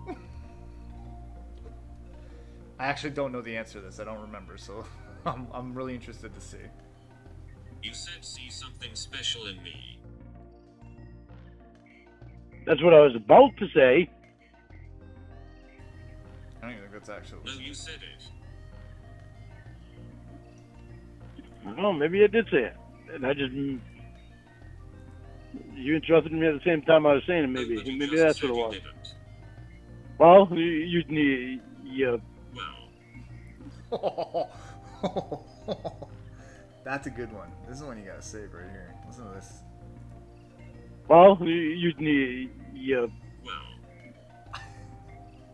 [SPEAKER 1] I actually don't know the answer to this. I don't remember, so I'm really interested to see.
[SPEAKER 4] You said see something special in me.
[SPEAKER 2] That's what I was about to say.
[SPEAKER 1] I don't even think that's actually.
[SPEAKER 4] No, you said it.
[SPEAKER 2] I don't know, maybe I did say it. And I just... You interrupted me at the same time I was saying it, maybe.
[SPEAKER 4] No, but you
[SPEAKER 2] Maybe
[SPEAKER 4] just
[SPEAKER 2] that's
[SPEAKER 4] said
[SPEAKER 2] what it
[SPEAKER 4] you
[SPEAKER 2] was.
[SPEAKER 4] didn't.
[SPEAKER 2] Well, you
[SPEAKER 4] Well,
[SPEAKER 1] That's a good one. This is one you gotta save right here. Listen to this.
[SPEAKER 2] well,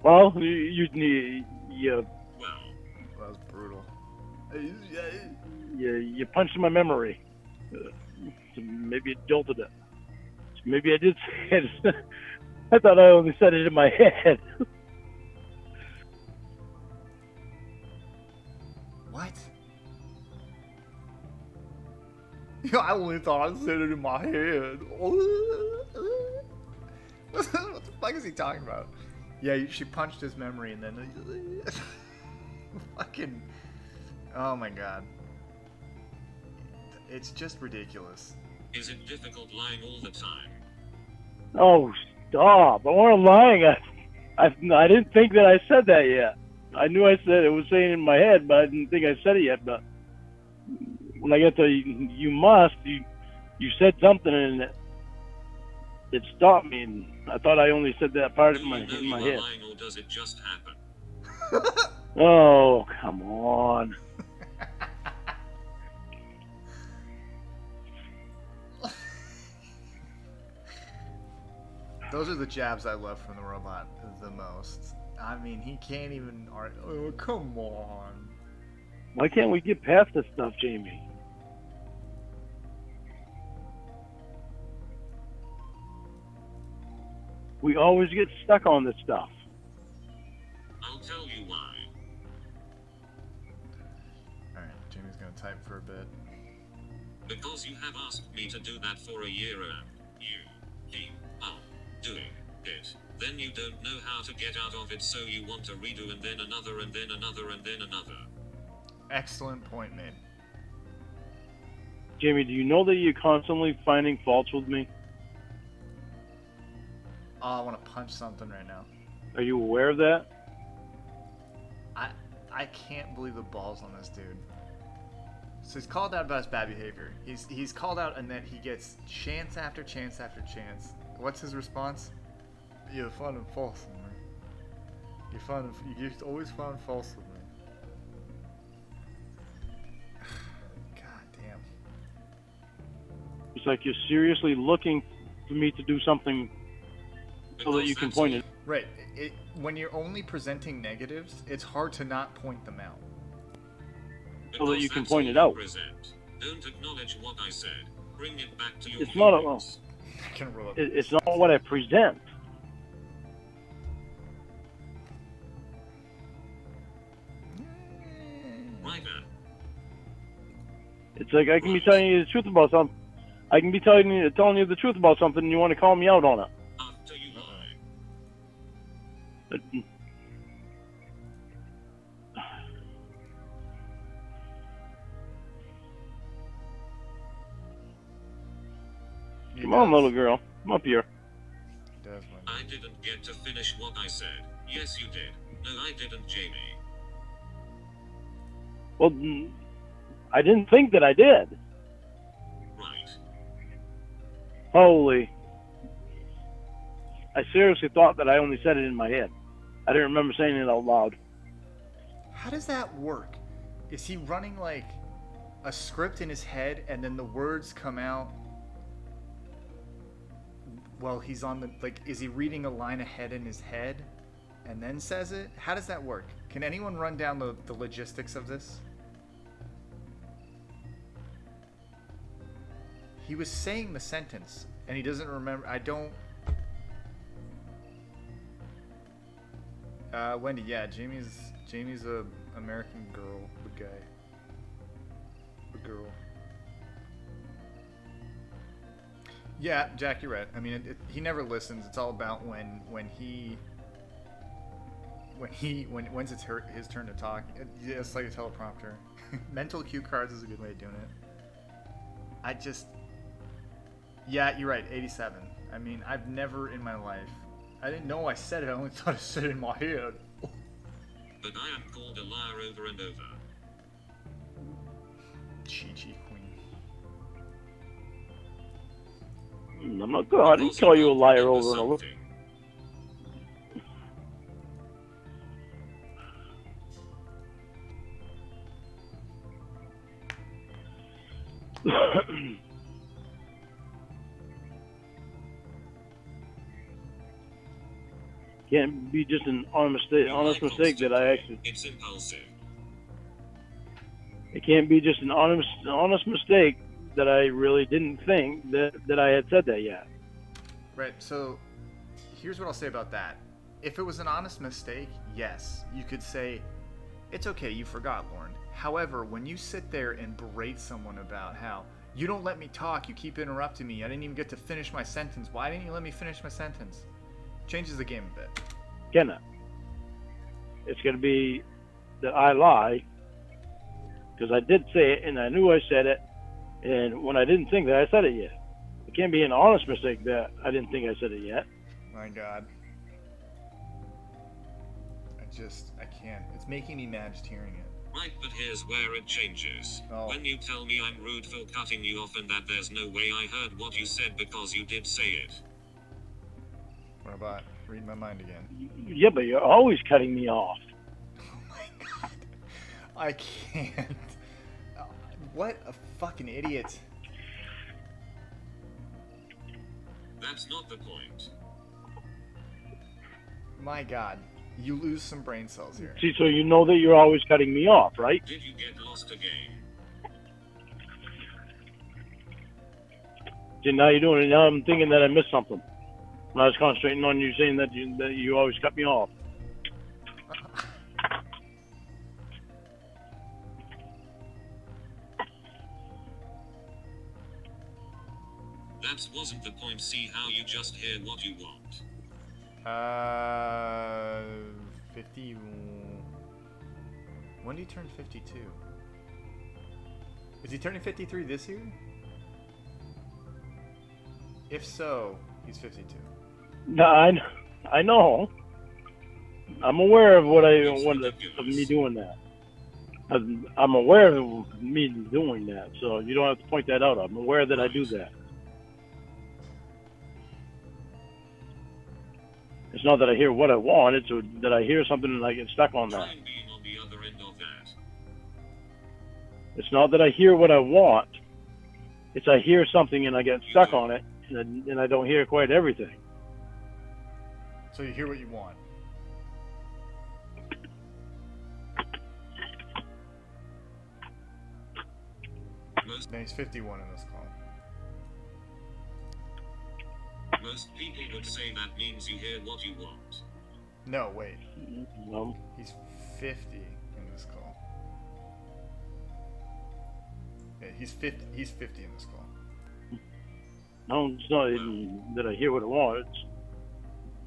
[SPEAKER 4] well,
[SPEAKER 1] That was brutal.
[SPEAKER 2] you punched my memory. So maybe it jolted it. So maybe I did say it. I thought I only said it in my head.
[SPEAKER 1] What? I only thought I said it in my head. What the fuck is he talking about? Yeah, she punched his memory and then... Fucking... Oh my god. It's just ridiculous.
[SPEAKER 4] is it difficult lying all the time?
[SPEAKER 2] Oh, stop. I wasn't lying. I didn't think that I said that yet. I knew I said it was saying in my head, but I didn't think I said it yet. But when I get to you must, you said something and it stopped me. And I thought I only said that part
[SPEAKER 4] Do
[SPEAKER 2] in my
[SPEAKER 4] you know
[SPEAKER 2] head.
[SPEAKER 4] you are lying, or does it just happen?
[SPEAKER 2] Oh, come on.
[SPEAKER 1] Those are the jabs I love from the robot the most. I mean, he can't even... Oh, come on.
[SPEAKER 2] Why can't we get past this stuff, Jamie? We always get stuck on this stuff.
[SPEAKER 4] I'll tell you why.
[SPEAKER 1] Alright, Jamie's gonna type for a bit.
[SPEAKER 4] Because you have asked me to do that for a year and you keep on doing it. Then you don't know how to get out of it, so you want to redo and then another and then another and then another.
[SPEAKER 1] Excellent point made.
[SPEAKER 2] Jamie, do you know that you're constantly finding faults with me?
[SPEAKER 1] Oh, I want to punch something right now.
[SPEAKER 2] Are you aware of that?
[SPEAKER 1] I can't believe the balls on this dude. So he's called out about his bad behavior. He's called out, and then he gets chance after chance after chance. What's his response? You're finding faults with me. You always find faults with me. God damn.
[SPEAKER 2] It's like you're seriously looking for me to do something so that you can point it.
[SPEAKER 1] Right. When you're only presenting negatives, it's hard to not point them out.
[SPEAKER 2] So that you can point it out.
[SPEAKER 4] Don't acknowledge what I said. Bring it back to your
[SPEAKER 2] It's not
[SPEAKER 4] feelings.
[SPEAKER 2] it's not what I present.
[SPEAKER 4] Right then.
[SPEAKER 2] It's like I can be telling you the truth about something. I can be telling you the truth about something, and you want to call me out on it.
[SPEAKER 4] After you lie.
[SPEAKER 2] But, come on, little girl. Come up here.
[SPEAKER 4] I didn't get to finish what I said. Yes, you did. No, I didn't, Jamie.
[SPEAKER 2] Well, I didn't think that I did.
[SPEAKER 4] Right.
[SPEAKER 2] Holy. I seriously thought that I only said it in my head. I didn't remember saying it out loud.
[SPEAKER 1] How does that work? Is he running like a script in his head and then the words come out while he's on the, like, is he reading a line ahead in his head and then says it? How does that work? Can anyone run down the logistics of this? He was saying the sentence and he doesn't remember. I don't. Wendy, yeah, Jamie's a American girl, the guy. The girl. Yeah, Jack, you're right. I mean, he never listens. It's all about when's it's his turn to talk. It's like a teleprompter. Mental cue cards is a good way of doing it. Yeah, you're right. 87. I mean, I've never in my life. I didn't know I said it. I only thought I said it in my head.
[SPEAKER 4] But I am called a liar over and over.
[SPEAKER 1] Chi-Chi Queen.
[SPEAKER 2] I'm not good. I didn't call you a liar over and over. Can't be just an honest mistake that I actually.
[SPEAKER 4] It's impulsive.
[SPEAKER 2] It can't be just an honest mistake that I really didn't think that I had said that yet.
[SPEAKER 1] Right. So, here's what I'll say about that. If it was an honest mistake, yes, you could say, it's okay, you forgot, Lauren. However, when you sit there and berate someone about how you don't let me talk, you keep interrupting me, I didn't even get to finish my sentence. Why didn't you let me finish my sentence? Changes the game a bit.
[SPEAKER 2] Cannot. It's going to be that I lie because I did say it and I knew I said it, and when I didn't think that I said it yet. It can't be an honest mistake that I didn't think I said it yet.
[SPEAKER 1] My God. I can't. It's making me mad just hearing it.
[SPEAKER 4] Right, but here's where it changes.
[SPEAKER 1] Oh.
[SPEAKER 4] When you tell me I'm rude for cutting you off and that there's no way I heard what you said because you did say it.
[SPEAKER 1] What about read my mind again?
[SPEAKER 2] Yeah, but you're always cutting me off.
[SPEAKER 1] Oh my God. I can't. What a fucking idiot.
[SPEAKER 4] That's not the point.
[SPEAKER 1] My God. You lose some brain cells here.
[SPEAKER 2] See, so you know that you're always cutting me off, right?
[SPEAKER 4] Did you get lost again?
[SPEAKER 2] See, now you're doing it. Now I'm thinking that I missed something. When I was concentrating on you saying that you always cut me off.
[SPEAKER 4] point see how you just hear what you want.
[SPEAKER 1] 50. When did he turn 52? Is he turning 53 this year? If so, he's 52.
[SPEAKER 2] No, I know. I'm aware of of me doing that. I'm aware of me doing that, so you don't have to point that out. I'm aware that I do that. It's not that I hear what I want, it's that I hear something and I get stuck on
[SPEAKER 4] Try
[SPEAKER 2] that.
[SPEAKER 4] and be on the other end of that.
[SPEAKER 2] It's not that I hear what I want, it's I hear something and I get stuck on it, and I don't hear quite everything.
[SPEAKER 1] So you hear what you want. Then he's 51 in this call.
[SPEAKER 4] Most people would say that means you hear what you want.
[SPEAKER 1] No, wait.
[SPEAKER 2] No,
[SPEAKER 1] He's 50 in this call. Yeah, he's 50 in this call.
[SPEAKER 2] no, it's not even that I hear what I want. It's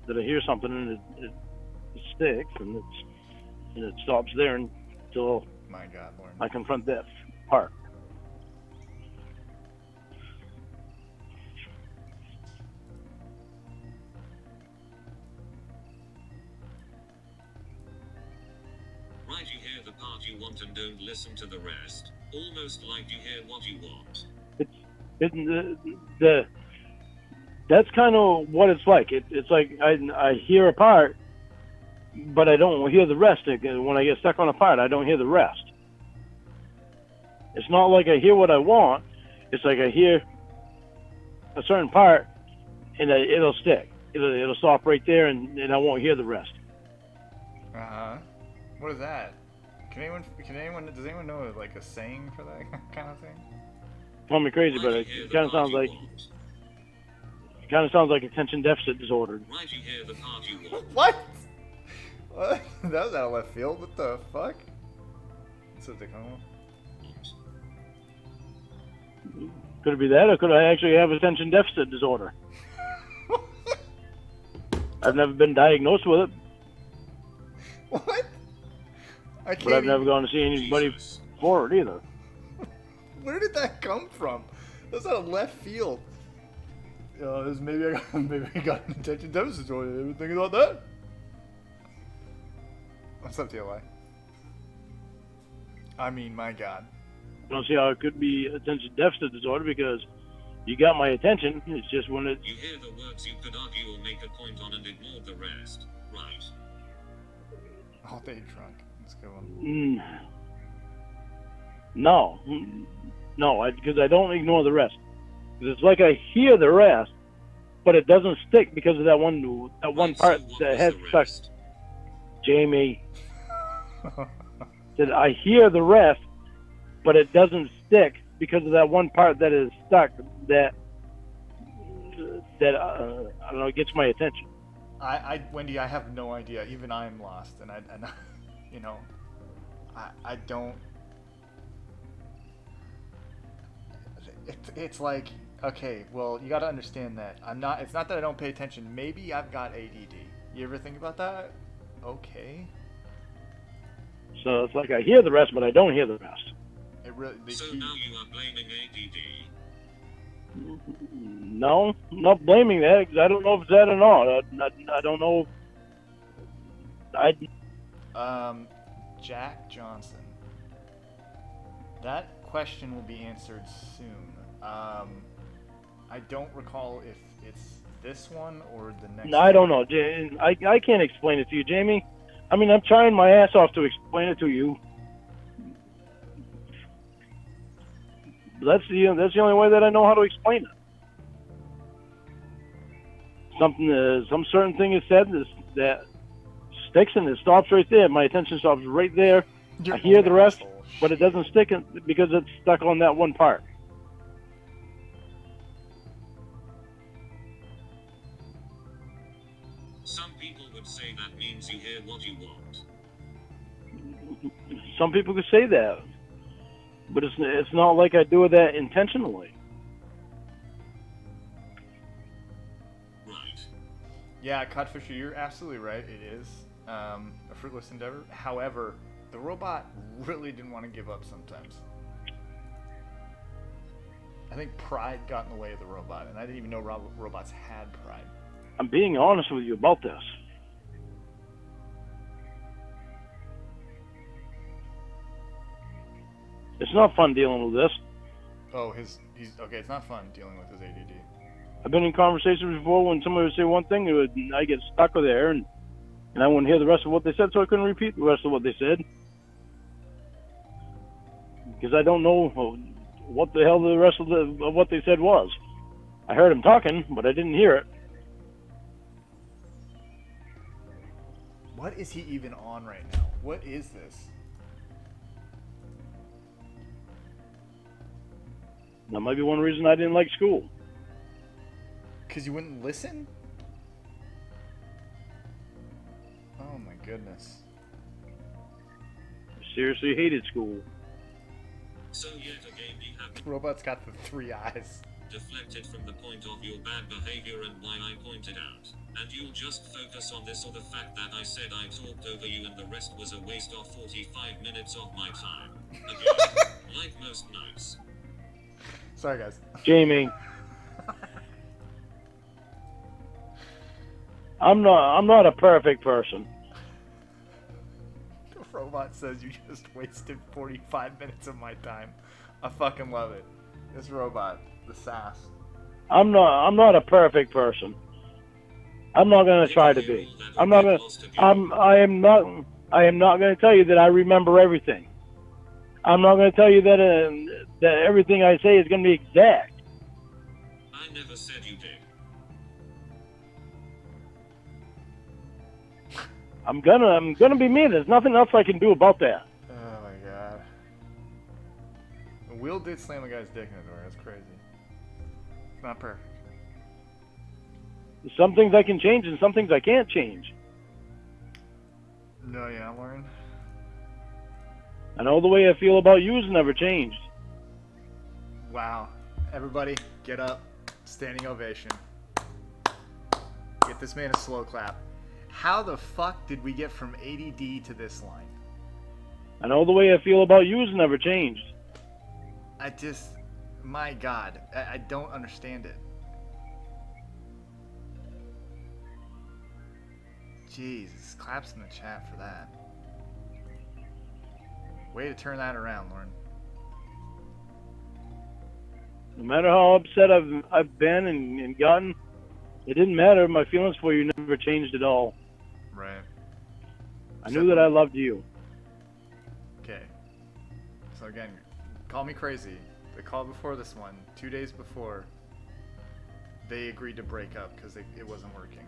[SPEAKER 2] that I hear something and it sticks and it stops there until
[SPEAKER 1] My God, Lauren.
[SPEAKER 2] I confront that part.
[SPEAKER 4] Right, you hear the part you want and don't listen to the rest. Almost like you hear what you want.
[SPEAKER 2] That's kind of what it's like. It's like I hear a part, but I don't hear the rest. When I get stuck on a part, I don't hear the rest. It's not like I hear what I want. It's like I hear a certain part, and it'll stick. It'll stop right there, and I won't hear the rest.
[SPEAKER 1] Uh-huh. What is that? Does anyone know like a saying for that kind of thing?
[SPEAKER 2] Call me crazy, but
[SPEAKER 4] Right, you hear
[SPEAKER 2] it
[SPEAKER 4] the
[SPEAKER 2] kind of
[SPEAKER 4] part
[SPEAKER 2] sounds
[SPEAKER 4] you
[SPEAKER 2] like
[SPEAKER 4] want.
[SPEAKER 2] attention deficit disorder.
[SPEAKER 4] Right, you hear the part you want.
[SPEAKER 1] What? What? That was out of left field. What the fuck? So they come
[SPEAKER 2] Could it be that, or could I actually have attention deficit disorder? I've never been diagnosed with it,
[SPEAKER 1] What? I can't.
[SPEAKER 2] but I've never gone to see anybody
[SPEAKER 4] Jesus.
[SPEAKER 2] for it either.
[SPEAKER 1] Where did that come from? That's out of left field. Maybe I got an attention deficit disorder. You ever think about that? What's up, TLI? I mean, my God.
[SPEAKER 2] I don't see how it could be attention deficit disorder because you got my attention. It's just when it.
[SPEAKER 4] You hear the words you could argue or make a point on and ignore the rest. Right.
[SPEAKER 1] All day drunk. Let's go on.
[SPEAKER 2] No, because I don't ignore the rest. 'Cause it's like I hear the rest, but it doesn't stick because of that one
[SPEAKER 4] Right,
[SPEAKER 2] part
[SPEAKER 4] so what
[SPEAKER 2] that
[SPEAKER 4] was
[SPEAKER 2] has
[SPEAKER 4] the
[SPEAKER 2] stuck.
[SPEAKER 4] rest?
[SPEAKER 2] Jamie said I hear the rest, but it doesn't stick because of that one part that is stuck. That I don't know, it gets my attention.
[SPEAKER 1] Wendy, I have no idea. Even I'm lost, and you know, I don't. It's like, okay, well, you got to understand that it's not that I don't pay attention. Maybe I've got ADD. You ever think about that? Okay.
[SPEAKER 2] So it's like I hear the rest, but I don't hear the rest.
[SPEAKER 1] It really.
[SPEAKER 4] So now you are blaming ADD.
[SPEAKER 2] No, I'm not blaming that because I don't know if it's that or not. I don't know.
[SPEAKER 1] Jack Johnson. That question will be answered soon. I don't recall if it's this one or the next.
[SPEAKER 2] No, I don't know. I can't explain it to you, Jamie. I mean, I'm trying my ass off to explain it to you. That's the only way that I know how to explain it. Some certain thing is said that sticks and it stops right there. My attention stops right there.
[SPEAKER 1] You're
[SPEAKER 2] I hear
[SPEAKER 1] an
[SPEAKER 2] the rest,
[SPEAKER 1] asshole.
[SPEAKER 2] but it doesn't stick because it's stuck on that one part.
[SPEAKER 4] Some people would say that means you hear what you want.
[SPEAKER 2] Some people could say that, but it's not like I do that intentionally.
[SPEAKER 1] Yeah, Cod Fisher, you're absolutely right. It is a fruitless endeavor. However, the robot really didn't want to give up sometimes. I think pride got in the way of the robot, and I didn't even know robots had pride.
[SPEAKER 2] I'm being honest with you about this. It's not fun dealing with this.
[SPEAKER 1] Oh, he's okay. It's not fun dealing with his ADD.
[SPEAKER 2] I've been in conversations before when somebody would say one thing, I get stuck with there, and I wouldn't hear the rest of what they said, so I couldn't repeat the rest of what they said. Because I don't know what the hell the rest of what they said was. I heard him talking, but I didn't hear it.
[SPEAKER 1] What is he even on right now? What is this?
[SPEAKER 2] That might be one reason I didn't like school.
[SPEAKER 1] Because you wouldn't listen? Oh my goodness.
[SPEAKER 2] I seriously hated school.
[SPEAKER 4] So yet again we have
[SPEAKER 1] Robot's got the 3 eyes.
[SPEAKER 4] deflected from the point of your bad behavior and why I pointed out. And you'll just focus on this or the fact that I said I talked over you and the rest was a waste of 45 minutes of my time. Again, like most nights.
[SPEAKER 1] Sorry, guys.
[SPEAKER 2] Jamie. I'm not a perfect person.
[SPEAKER 1] The robot says you just wasted 45 minutes of my time. I fucking love it. This robot, the sass.
[SPEAKER 2] I'm not a perfect person. I'm not going to try to be. I am not going to tell you that I remember everything. I'm not going to tell you that everything I say is going to be exact.
[SPEAKER 4] I never said you did.
[SPEAKER 2] I'm gonna be me. There's nothing else I can do about that.
[SPEAKER 1] Oh my god. Will did slam a guy's dick in the door. That's crazy. It's not perfect.
[SPEAKER 2] Some things I can change and some things I can't change.
[SPEAKER 1] No, yeah, Lauren.
[SPEAKER 2] I know the way I feel about you has never changed.
[SPEAKER 1] Wow. Everybody, get up. Standing ovation. Get this man a slow clap. How the fuck did we get from ADD to this line?
[SPEAKER 2] I know the way I feel about you has never changed.
[SPEAKER 1] My god, I don't understand it. Jesus, claps in the chat for that. Way to turn that around, Lauren.
[SPEAKER 2] No matter how upset I've been and gotten, it didn't matter. My feelings for you never changed at all.
[SPEAKER 1] Right.
[SPEAKER 2] I knew that I loved you.
[SPEAKER 1] Okay. So again, call me crazy. The call before this one, 2 days before, they agreed to break up because it wasn't working.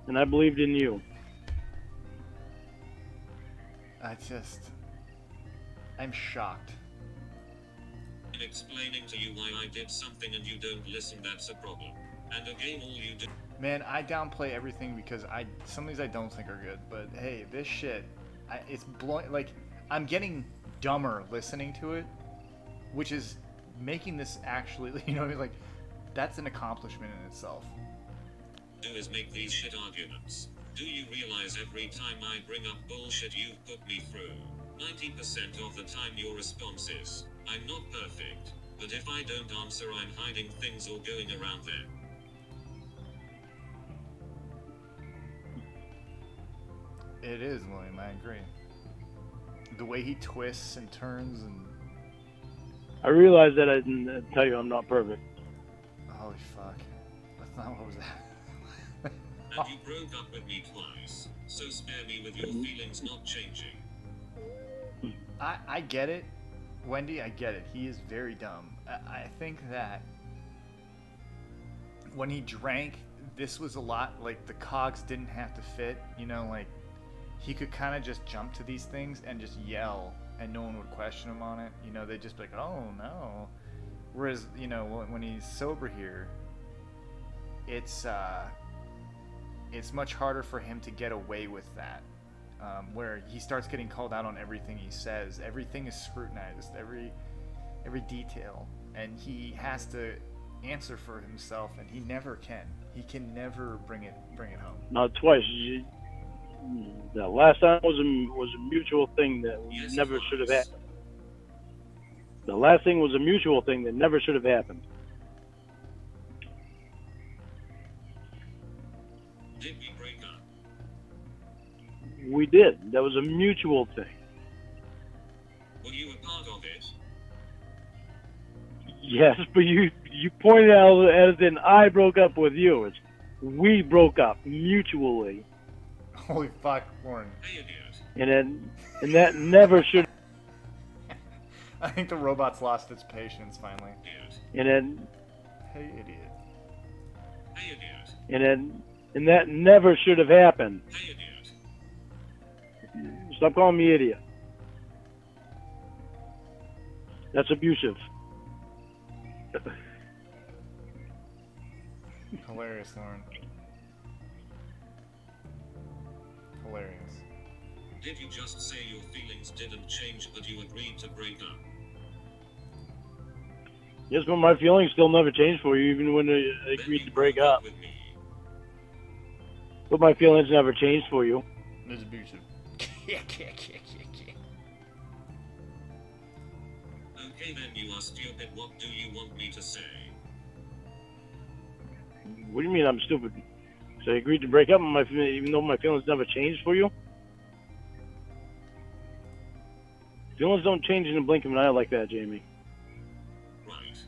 [SPEAKER 2] And I believed in you.
[SPEAKER 1] I'm shocked.
[SPEAKER 4] In explaining to you why I did something and you don't listen, that's a problem. And again, all you do.
[SPEAKER 1] Man, I downplay everything because some of these I don't think are good. But hey, this shit, it's blowing. Like, I'm getting dumber listening to it, which is making this actually, you know what I mean? Like, that's an accomplishment in itself.
[SPEAKER 4] Do is make these shit arguments. Do you realize every time I bring up bullshit you've put me through, 90% of the time your response is, I'm not perfect, but if I don't answer I'm hiding things or going around them.
[SPEAKER 1] It is, William, I agree. The way he twists and turns and...
[SPEAKER 2] I realized that I didn't tell you I'm not perfect.
[SPEAKER 1] Holy fuck. That's not what was that.
[SPEAKER 4] And you broke up with me twice, so spare me with your feelings not changing.
[SPEAKER 1] I get it. Wendy, I get it. He is very dumb. I think that when he drank, this was a lot, like, the cogs didn't have to fit, you know, like, he could kind of just jump to these things and just yell, and no one would question him on it. You know, they'd just be like, oh, no. Whereas, you know, when he's sober here, it's much harder for him to get away with that. Where he starts getting called out on everything he says. Everything is scrutinized, every detail. And he has to answer for himself, and he never can. He can never bring it home.
[SPEAKER 2] Not twice. The last time was a mutual thing that
[SPEAKER 4] Yes,
[SPEAKER 2] never
[SPEAKER 4] it
[SPEAKER 2] should have
[SPEAKER 4] was.
[SPEAKER 2] happened. The last thing was a mutual thing that never should have happened.
[SPEAKER 4] Did we break up?
[SPEAKER 2] We did. That was a mutual thing.
[SPEAKER 4] Were you a part of it?
[SPEAKER 2] Yes, but you pointed out as in I broke up with you. It's we broke up mutually,
[SPEAKER 1] Holy fuck, Lauren.
[SPEAKER 4] Hey, idiot.
[SPEAKER 2] and that never should.
[SPEAKER 1] I think the robot's lost its patience finally.
[SPEAKER 4] Idiot.
[SPEAKER 1] Hey, idiot.
[SPEAKER 4] Hey, idiot.
[SPEAKER 2] And that never should have happened.
[SPEAKER 4] Hey, idiot.
[SPEAKER 2] Stop calling me idiot. That's abusive.
[SPEAKER 1] Hilarious, Lauren. Hilarious.
[SPEAKER 4] Did you just say your feelings didn't change but you agreed to break up?
[SPEAKER 2] Yes, but my feelings still never changed for you, even when I
[SPEAKER 4] Then
[SPEAKER 2] agreed
[SPEAKER 4] you
[SPEAKER 2] to break
[SPEAKER 4] broke
[SPEAKER 2] up.
[SPEAKER 4] with me.
[SPEAKER 2] But my feelings never changed for you.
[SPEAKER 1] It's abusive.
[SPEAKER 4] Okay, then you are stupid. What do you want me to say?
[SPEAKER 2] What do you mean I'm stupid? So I agreed to break up, even though my feelings never changed for you? Feelings don't change in the blink of an eye like that, Jamie.
[SPEAKER 4] Right.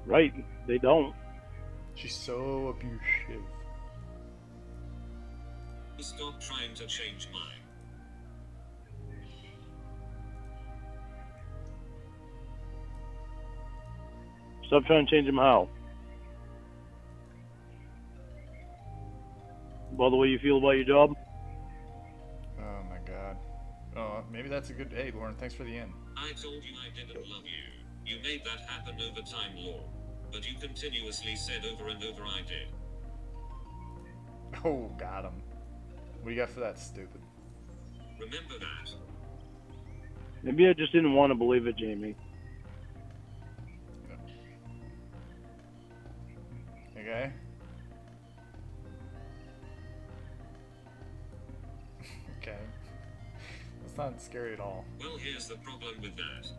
[SPEAKER 2] Right? They don't.
[SPEAKER 1] She's so abusive.
[SPEAKER 4] Stop trying to change mine.
[SPEAKER 2] Stop trying to change them how? By the way you feel about your job?
[SPEAKER 1] Oh my god. Oh, maybe that's a good. Hey, Lauren, thanks for the end.
[SPEAKER 4] I told you I didn't love you. You made that happen over time, Law. But you continuously said over and over I did.
[SPEAKER 1] Oh, got him. What do you got for that, stupid?
[SPEAKER 4] Remember that.
[SPEAKER 2] Maybe I just didn't want to believe it, Jamie.
[SPEAKER 1] Okay. Okay. That's not scary at all.
[SPEAKER 4] Well, here's the problem with that.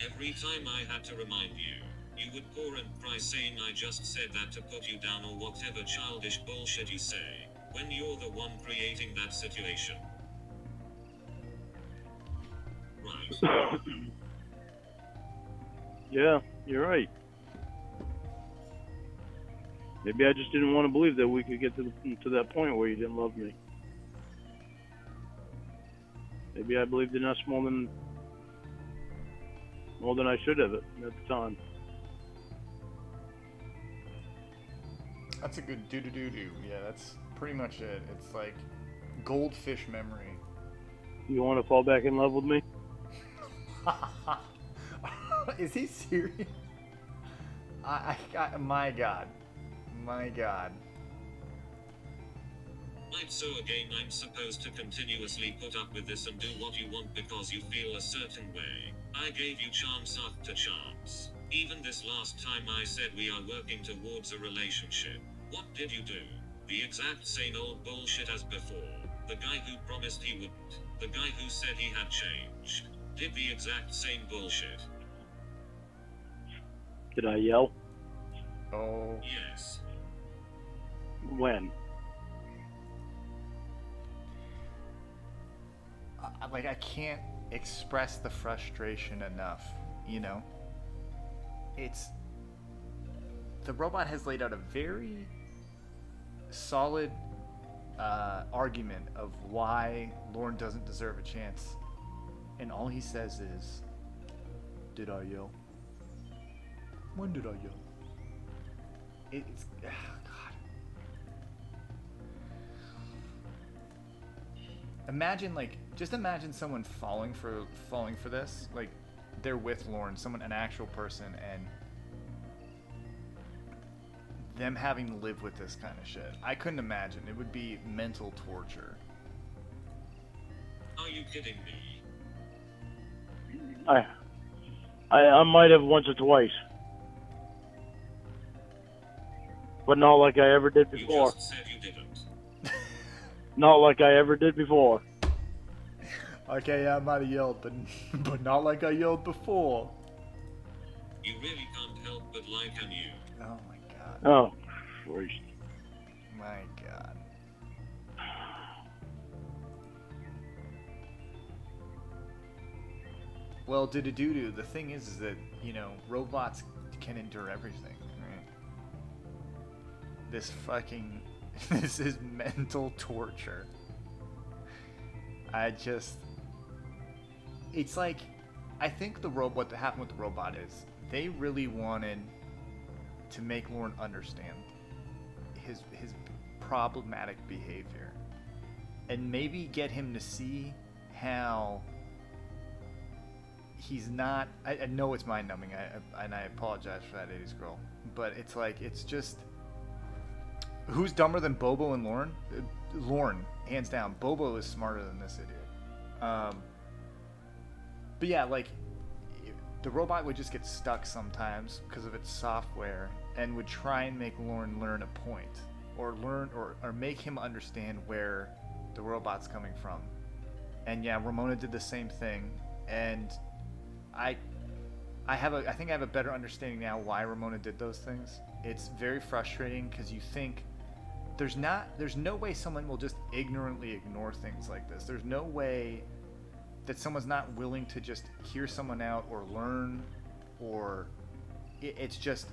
[SPEAKER 4] Every time I had to remind you, you would pour and cry saying I just said that to put you down or whatever childish bullshit you say, when you're the one creating that situation. Right.
[SPEAKER 2] Yeah, you're right. Maybe I just didn't want to believe that we could get to that point where you didn't love me. Maybe I believed in us more than I should have at the time.
[SPEAKER 1] That's a good do-do-do-do. Yeah, that's pretty much it. It's like goldfish memory.
[SPEAKER 2] You want to fall back in love with me?
[SPEAKER 1] Is he serious? My God. My God.
[SPEAKER 4] Right, so again I'm supposed to continuously put up with this and do what you want because you feel a certain way. I gave you chance after chance. Even this last time I said we are working towards a relationship. What did you do? The exact same old bullshit as before. The guy who promised he wouldn't. The guy who said he had changed. Did the exact same bullshit.
[SPEAKER 2] Did I yell?
[SPEAKER 1] Oh.
[SPEAKER 4] Yes.
[SPEAKER 2] When?
[SPEAKER 1] Like, I can't express the frustration enough, you know? It's... The robot has laid out a very solid argument of why Lauren doesn't deserve a chance. And all he says is, did I yell? When did I yell? It's... Oh, God. Imagine, like, just imagine someone falling for this. Like, they're with Lauren, an actual person, and them having to live with this kind of shit. I couldn't imagine. It would be mental torture.
[SPEAKER 4] Are you kidding me?
[SPEAKER 2] I might have once or twice, but not like I ever did
[SPEAKER 4] You
[SPEAKER 2] before.
[SPEAKER 4] just said you didn't.
[SPEAKER 2] Not like I ever did before.
[SPEAKER 1] Okay, yeah, I might have yelled, but not like I yelled before.
[SPEAKER 4] You really can't help but lie, can you?
[SPEAKER 1] Oh my god.
[SPEAKER 2] Oh, Christ.
[SPEAKER 1] My god. Well, do-do-do-do, the thing is that, you know, robots can endure everything, right? This fucking... This is mental torture. It's like... I think what happened with the robot is, they really wanted to make Lauren understand his problematic behavior. And maybe get him to see how... he's not. I know it's mind-numbing, and I apologize for that 80s girl, but it's like, it's just, who's dumber than Bobo and Lauren? Lauren, hands down. Bobo is smarter than this idiot. But yeah, like, the robot would just get stuck sometimes because of its software, and would try and make Lauren learn a point, or make him understand where the robot's coming from. And yeah, Ramona did the same thing, and I think I have a better understanding now why Ramona did those things. It's very frustrating because you think there's no way someone will just ignorantly ignore things like this. There's no way that someone's not willing to just hear someone out or learn, or it's just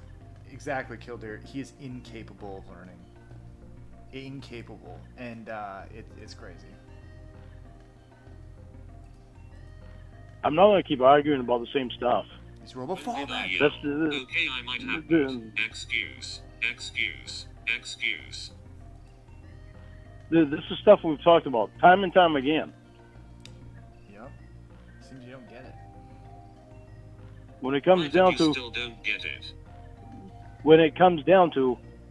[SPEAKER 1] exactly Kildare. He is incapable of learning. Incapable, and it's crazy.
[SPEAKER 2] I'm not gonna keep arguing about the same stuff.
[SPEAKER 1] He's robophobic.
[SPEAKER 2] That's
[SPEAKER 4] Okay, I might have to. Excuse.
[SPEAKER 2] This is stuff we've talked about time and time again.
[SPEAKER 1] Yep. Seems you don't get it.
[SPEAKER 2] When it comes
[SPEAKER 4] Why
[SPEAKER 2] down
[SPEAKER 4] you
[SPEAKER 2] to,
[SPEAKER 4] still don't get it?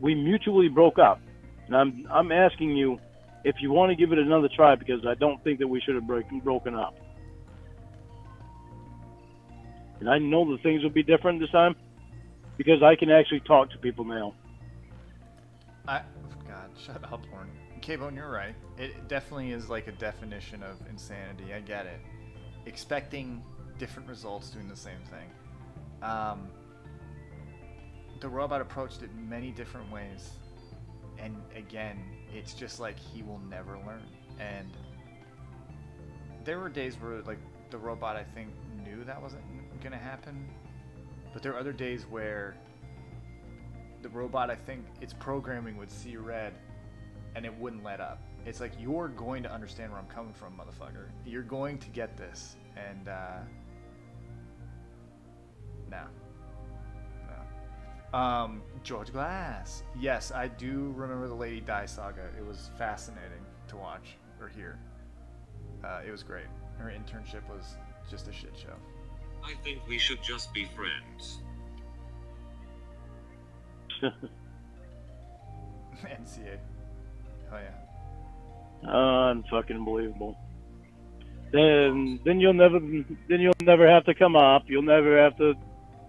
[SPEAKER 2] we mutually broke up, and I'm asking you if you want to give it another try, because I don't think that we should have broken up. And I know that things will be different this time, because I can actually talk to people now.
[SPEAKER 1] God, shut up, Lauren. K-Bone, you're right. It definitely is like a definition of insanity. I get it. Expecting different results doing the same thing. The robot approached it many different ways. And again, it's just like he will never learn. And there were days where, like, the robot, I think, knew that wasn't going to happen. But there are other days where the robot, I think, its programming would see red and it wouldn't let up. It's like, you're going to understand where I'm coming from, motherfucker. You're going to get this. And, no. George Glass. Yes, I do remember the Lady Di saga. It was fascinating to watch or hear. It was great. Her internship was just a shit show.
[SPEAKER 4] I think we should just be friends.
[SPEAKER 1] NCA. Oh yeah.
[SPEAKER 2] Unfucking believable. Then you'll never have to come up. You'll never have to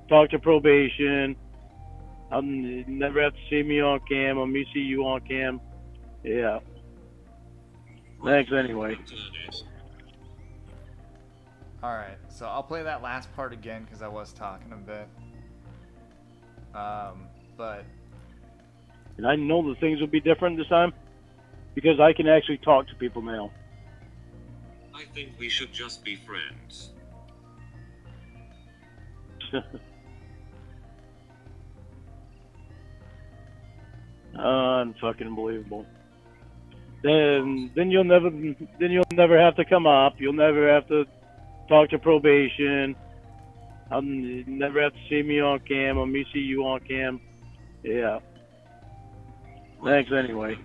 [SPEAKER 2] talk to probation. I'll never have to see me on cam or me see you on cam. Yeah. Thanks anyway.
[SPEAKER 1] Alright, so I'll play that last part again because I was talking a bit. But...
[SPEAKER 2] And I know that things will be different this time, because I can actually talk to people now.
[SPEAKER 4] I think we should just be friends.
[SPEAKER 2] Unfucking believable. Then you'll never have to come up. You'll never have to talk to probation. I'll never have to see me on cam or me see you on cam. Yeah. Thanks anyway.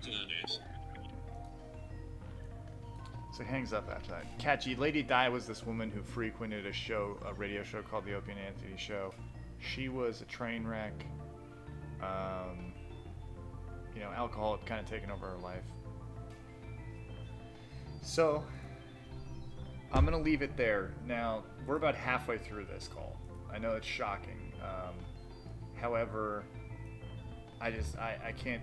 [SPEAKER 1] So he hangs up after that. Catchy. Lady Di was this woman who frequented a radio show called The Opie and Anthony Show. She was a train wreck. Alcohol had kind of taken over her life. So, I'm gonna leave it there. Now we're about halfway through this call. I know it's shocking. However, I can't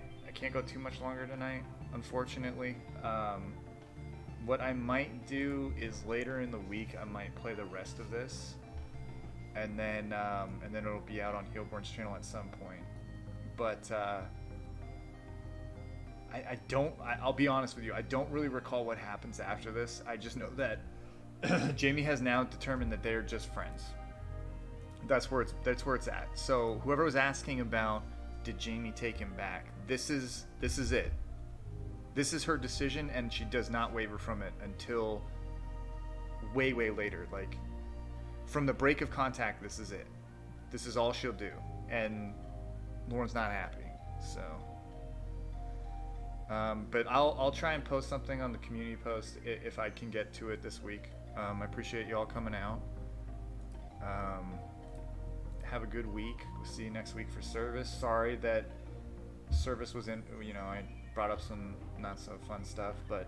[SPEAKER 1] go too much longer tonight, unfortunately. What I might do is later in the week I might play the rest of this, and then it'll be out on Heelborn's channel at some point. But I'll be honest with you, I don't really recall what happens after this. I just know that Jamie has now determined that they're just friends. That's where it's at. So whoever was asking about did Jamie take him back, this is it. This is her decision, and she does not waver from it until way later. Like from the break of contact, this is it. This is all she'll do, and Lauren's not happy. So but I'll try and post something on the community post if I can get to it this week. I appreciate you all coming out. Have a good week. We'll see you next week for service. Sorry that service was in, I brought up some not so fun stuff, but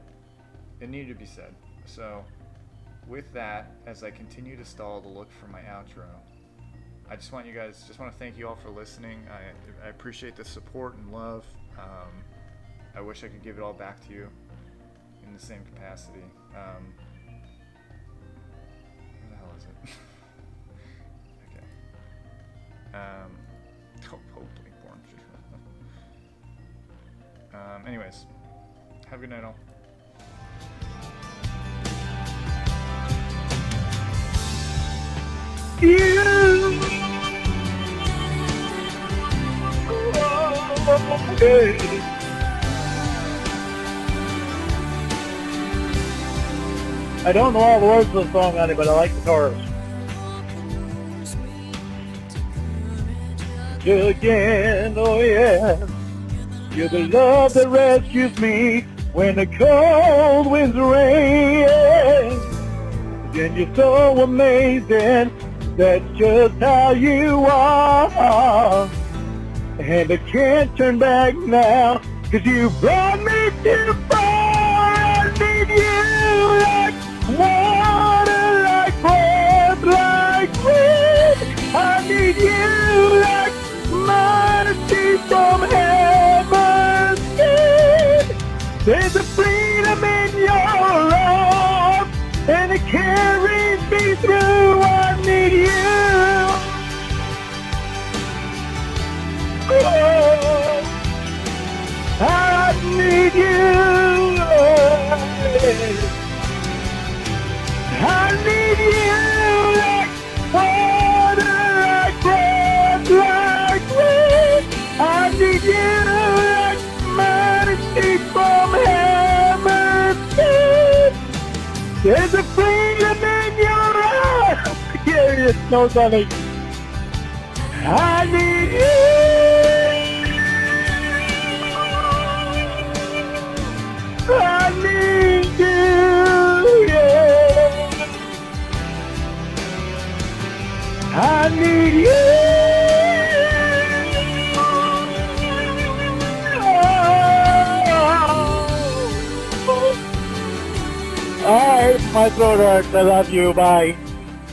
[SPEAKER 1] it needed to be said. So with that, as I continue to stall to look for my outro, I just want to thank you all for listening. I appreciate the support and love. I wish I could give it all back to you in the same capacity. Where the hell is it? Hopefully born. Anyways, have a good night all.
[SPEAKER 7] I don't know all the words of the song, honey, but I like the chorus. Again, oh yeah, you're the love that rescues me when the cold winds rain. And you're so amazing, that's just how you are. And I can't turn back now, 'cause you brought me too far. I need you like water, like breath, like wind. I need you like mercy from heaven's gate. There's a freedom in your arms, and it carries me through. I need you. Oh, I need you. I need you like water, like breath, like wind. I need you like mercy from heaven's gate. There's a freedom in your eyes. Yeah, it's no funny. I need you. I need you. Yeah. I need you. Alright, my throat hurts. I love you. Bye.